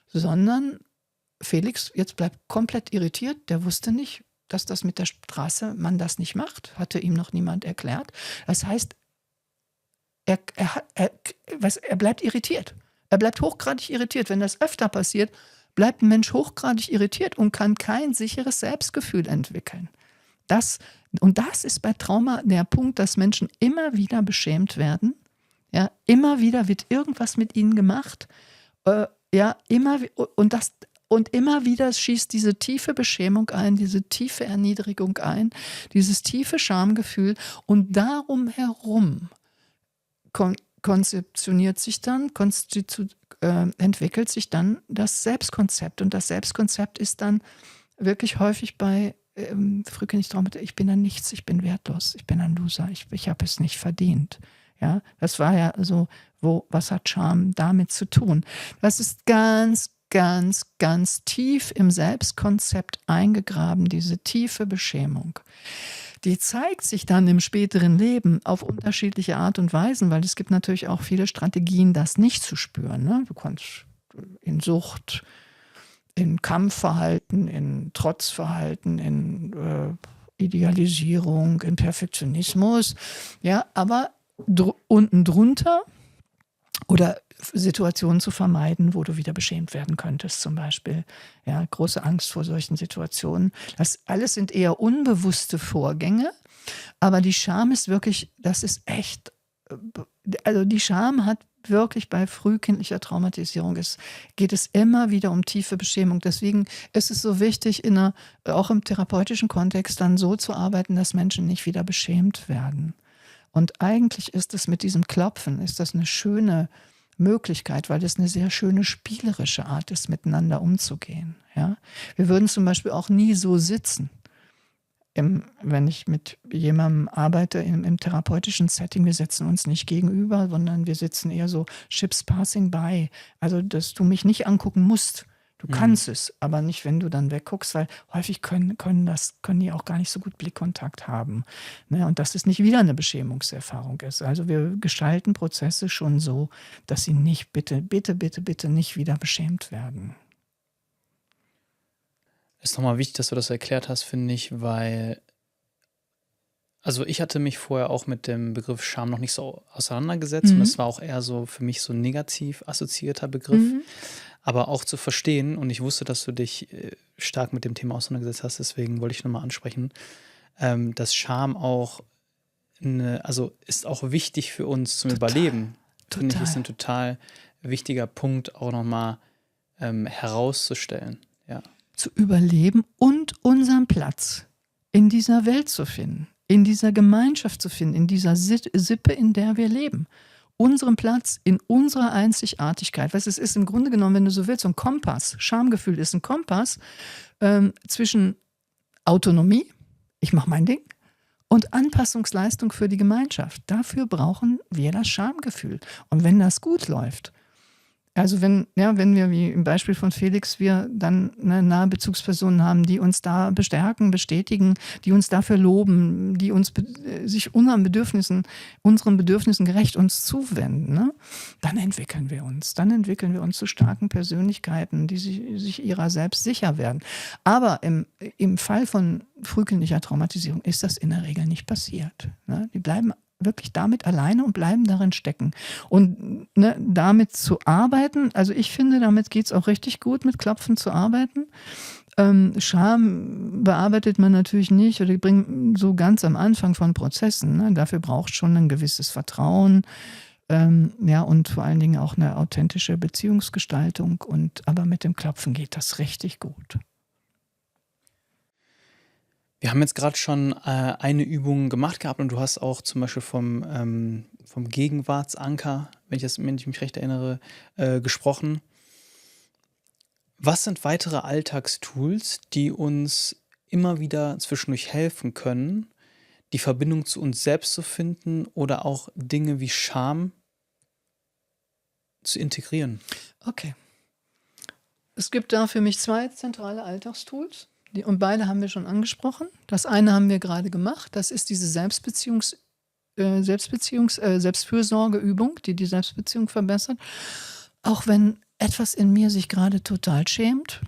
sondern Felix jetzt bleibt komplett irritiert. Der wusste nicht, dass das mit der Straße man das nicht macht. Hatte ihm noch niemand erklärt. Das heißt, er bleibt irritiert. Er bleibt hochgradig irritiert. Wenn das öfter passiert, bleibt ein Mensch hochgradig irritiert und kann kein sicheres Selbstgefühl entwickeln. Das ist bei Trauma der Punkt, dass Menschen immer wieder beschämt werden. Ja, immer wieder wird irgendwas mit ihnen gemacht. Immer wieder schießt diese tiefe Beschämung ein, diese tiefe Erniedrigung ein, dieses tiefe Schamgefühl. Und darum herum entwickelt sich dann das Selbstkonzept. Und das Selbstkonzept ist dann wirklich häufig bei frühkindlich traumatisiert, ich bin ein Nichts, ich bin wertlos, ich bin ein Loser, ich habe es nicht verdient. Ja, das war ja so, was hat Scham damit zu tun? Das ist ganz, ganz, ganz tief im Selbstkonzept eingegraben, diese tiefe Beschämung. Die zeigt sich dann im späteren Leben auf unterschiedliche Art und Weisen, weil es gibt natürlich auch viele Strategien, das nicht zu spüren. Ne? Du kannst in Sucht, in Kampfverhalten, in Trotzverhalten, in Idealisierung, in Perfektionismus, ja, aber unten drunter oder Situationen zu vermeiden, wo du wieder beschämt werden könntest, zum Beispiel. Ja, große Angst vor solchen Situationen. Das alles sind eher unbewusste Vorgänge, aber die Scham ist wirklich, das ist echt, also die Scham hat wirklich bei frühkindlicher Traumatisierung geht es immer wieder um tiefe Beschämung. Deswegen ist es so wichtig, auch im therapeutischen Kontext dann so zu arbeiten, dass Menschen nicht wieder beschämt werden. Und eigentlich ist es mit diesem Klopfen, ist das eine schöne Möglichkeit, weil das eine sehr schöne spielerische Art ist, miteinander umzugehen. Ja? Wir würden zum Beispiel auch nie so sitzen. Wenn ich mit jemandem arbeite im therapeutischen Setting, wir setzen uns nicht gegenüber, sondern wir sitzen eher so Ships passing by. Also, dass du mich nicht angucken musst. Du kannst es, aber nicht, wenn du dann wegguckst, weil häufig können die auch gar nicht so gut Blickkontakt haben. Ne? Und dass es nicht wieder eine Beschämungserfahrung ist. Also wir gestalten Prozesse schon so, dass sie nicht bitte nicht wieder beschämt werden. Ist nochmal wichtig, dass du das erklärt hast, finde ich, weil, also ich hatte mich vorher auch mit dem Begriff Scham noch nicht so auseinandergesetzt und es war auch eher so für mich so ein negativ assoziierter Begriff. aber auch zu verstehen, und ich wusste, dass du dich stark mit dem Thema auseinandergesetzt hast, deswegen wollte ich nochmal ansprechen, dass Scham auch also ist auch wichtig für uns zum Überleben. Finde ich, ist ein total wichtiger Punkt, auch nochmal herauszustellen. Ja. Zu überleben und unseren Platz in dieser Welt zu finden, in dieser Gemeinschaft zu finden, in dieser Sippe, in der wir leben. Unseren Platz in unserer Einzigartigkeit. Es ist im Grunde genommen, wenn du so willst, so ein Kompass. Schamgefühl ist ein Kompass zwischen Autonomie, ich mache mein Ding, und Anpassungsleistung für die Gemeinschaft. Dafür brauchen wir das Schamgefühl. Und wenn das gut läuft, also wenn wir, wie im Beispiel von Felix, wir dann eine nahe Bezugspersonen haben, die uns da bestärken, bestätigen, die uns dafür loben, die uns sich unseren Bedürfnissen gerecht uns zuwenden, ne? Dann entwickeln wir uns. Dann entwickeln wir uns zu starken Persönlichkeiten, die sich ihrer selbst sicher werden. Aber im Fall von frühkindlicher Traumatisierung ist das in der Regel nicht passiert. Ne? Die bleiben wirklich damit alleine und bleiben darin stecken. Und damit zu arbeiten, also ich finde, damit geht es auch richtig gut, mit Klopfen zu arbeiten. Scham bearbeitet man natürlich nicht oder bringt so ganz am Anfang von Prozessen. Ne? Dafür braucht schon ein gewisses Vertrauen, und vor allen Dingen auch eine authentische Beziehungsgestaltung. Aber mit dem Klopfen geht das richtig gut. Wir haben jetzt gerade schon eine Übung gemacht gehabt und du hast auch zum Beispiel vom Gegenwartsanker, wenn ich mich recht erinnere, gesprochen. Was sind weitere Alltagstools, die uns immer wieder zwischendurch helfen können, die Verbindung zu uns selbst zu finden oder auch Dinge wie Scham zu integrieren? Okay. Es gibt da für mich 2 zentrale Alltagstools. Und beide haben wir schon angesprochen. Das eine haben wir gerade gemacht. Das ist diese Selbstfürsorgeübung, die Selbstbeziehung verbessert. Auch wenn etwas in mir sich gerade total schämt,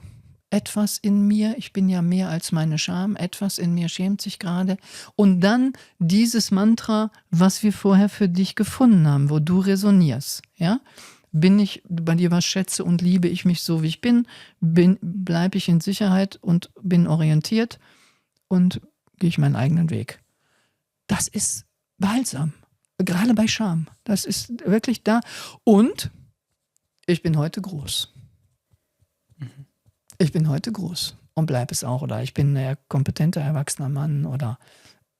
etwas in mir, ich bin ja mehr als meine Scham, etwas in mir schämt sich gerade. Und dann dieses Mantra, was wir vorher für dich gefunden haben, wo du resonierst, ja? Bin ich bei dir was schätze und liebe ich mich so, wie ich bin, bleibe ich in Sicherheit und bin orientiert und gehe ich meinen eigenen Weg. Das ist balsam, gerade bei Scham. Das ist wirklich da. Und ich bin heute groß. Ich bin heute groß und bleibe es auch. Oder ich bin ein kompetenter, erwachsener Mann oder...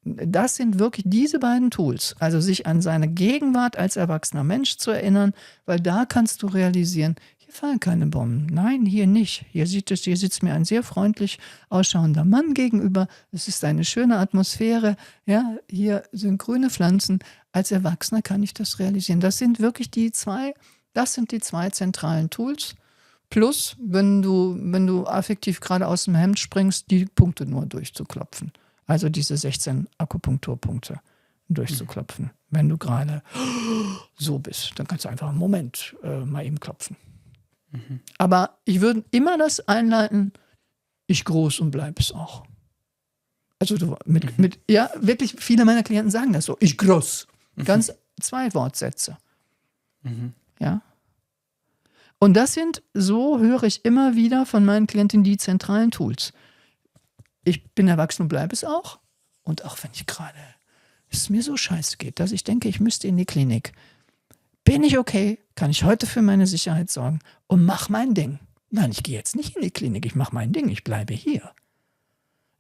Das sind wirklich diese beiden Tools, also sich an seine Gegenwart als erwachsener Mensch zu erinnern, weil da kannst du realisieren, hier fallen keine Bomben. Nein, hier nicht. Hier sitzt mir ein sehr freundlich ausschauender Mann gegenüber. Es ist eine schöne Atmosphäre. Ja, hier sind grüne Pflanzen. Als Erwachsener kann ich das realisieren. Das sind wirklich die zwei zentralen Tools. Plus, wenn du affektiv gerade aus dem Hemd springst, die Punkte nur durchzuklopfen. Also diese 16 Akupunkturpunkte durchzuklopfen. Wenn du gerade so bist, dann kannst du einfach einen Moment mal eben klopfen. Aber ich würde immer das einleiten, ich groß und bleib es auch. Also wirklich viele meiner Klienten sagen das so, ich groß. Ganz 2 Wortsätze. Ja. Und das sind, so höre ich immer wieder von meinen Klientinnen, die zentralen Tools. Ich bin erwachsen und bleibe es auch. Und auch wenn es mir so scheiße geht, dass ich denke, ich müsste in die Klinik. Bin ich okay? Kann ich heute für meine Sicherheit sorgen? Und mach mein Ding. Nein, ich gehe jetzt nicht in die Klinik. Ich mache mein Ding. Ich bleibe hier.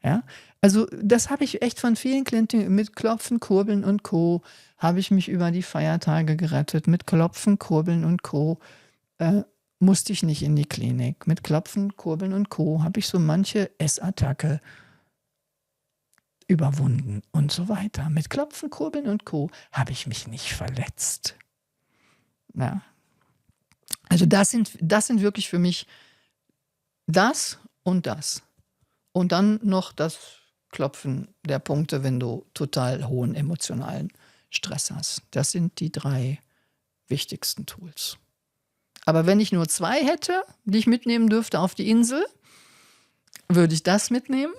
Ja? Also das habe ich echt von vielen Klienten mit Klopfen, Kurbeln und Co. habe ich mich über die Feiertage gerettet. Mit Klopfen, Kurbeln und Co. Musste ich nicht in die Klinik. Mit Klopfen, Kurbeln und Co. habe ich so manche Essattacke überwunden und so weiter. Mit Klopfen, Kurbeln und Co. habe ich mich nicht verletzt. Ja. Also das sind wirklich für mich das und das. Und dann noch das Klopfen der Punkte, wenn du total hohen emotionalen Stress hast. Das sind die 3 wichtigsten Tools. Aber wenn ich nur 2 hätte, die ich mitnehmen dürfte auf die Insel, würde ich das mitnehmen.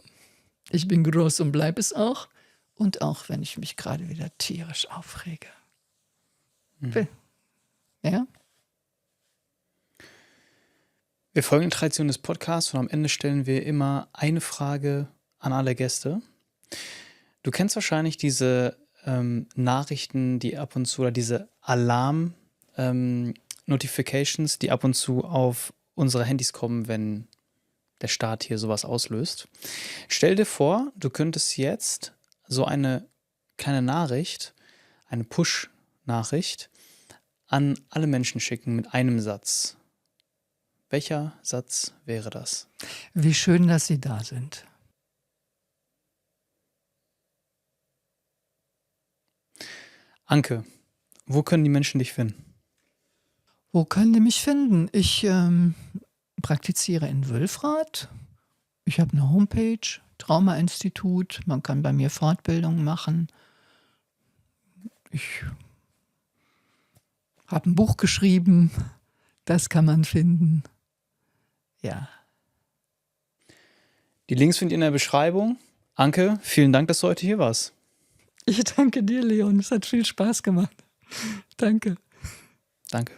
Ich bin groß und bleibe es auch. Und auch wenn ich mich gerade wieder tierisch aufrege. Ja? Wir folgen der Tradition des Podcasts und am Ende stellen wir immer eine Frage an alle Gäste. Du kennst wahrscheinlich diese Nachrichten, die ab und zu, oder diese Alarm-Notifications, die ab und zu auf unsere Handys kommen, wenn der Staat hier sowas auslöst. Stell dir vor, du könntest jetzt so eine kleine Nachricht, eine Push-Nachricht an alle Menschen schicken mit einem Satz. Welcher Satz wäre das? Wie schön, dass Sie da sind. Anke, wo können die Menschen dich finden? Wo können die mich finden? Ich praktiziere in Wülfrath. Ich habe eine Homepage, Trauma-Institut. Man kann bei mir Fortbildungen machen. Ich habe ein Buch geschrieben. Das kann man finden. Ja. Die Links findet ihr in der Beschreibung. Anke, vielen Dank, dass du heute hier warst. Ich danke dir, Leon. Es hat viel Spaß gemacht. Danke. Danke.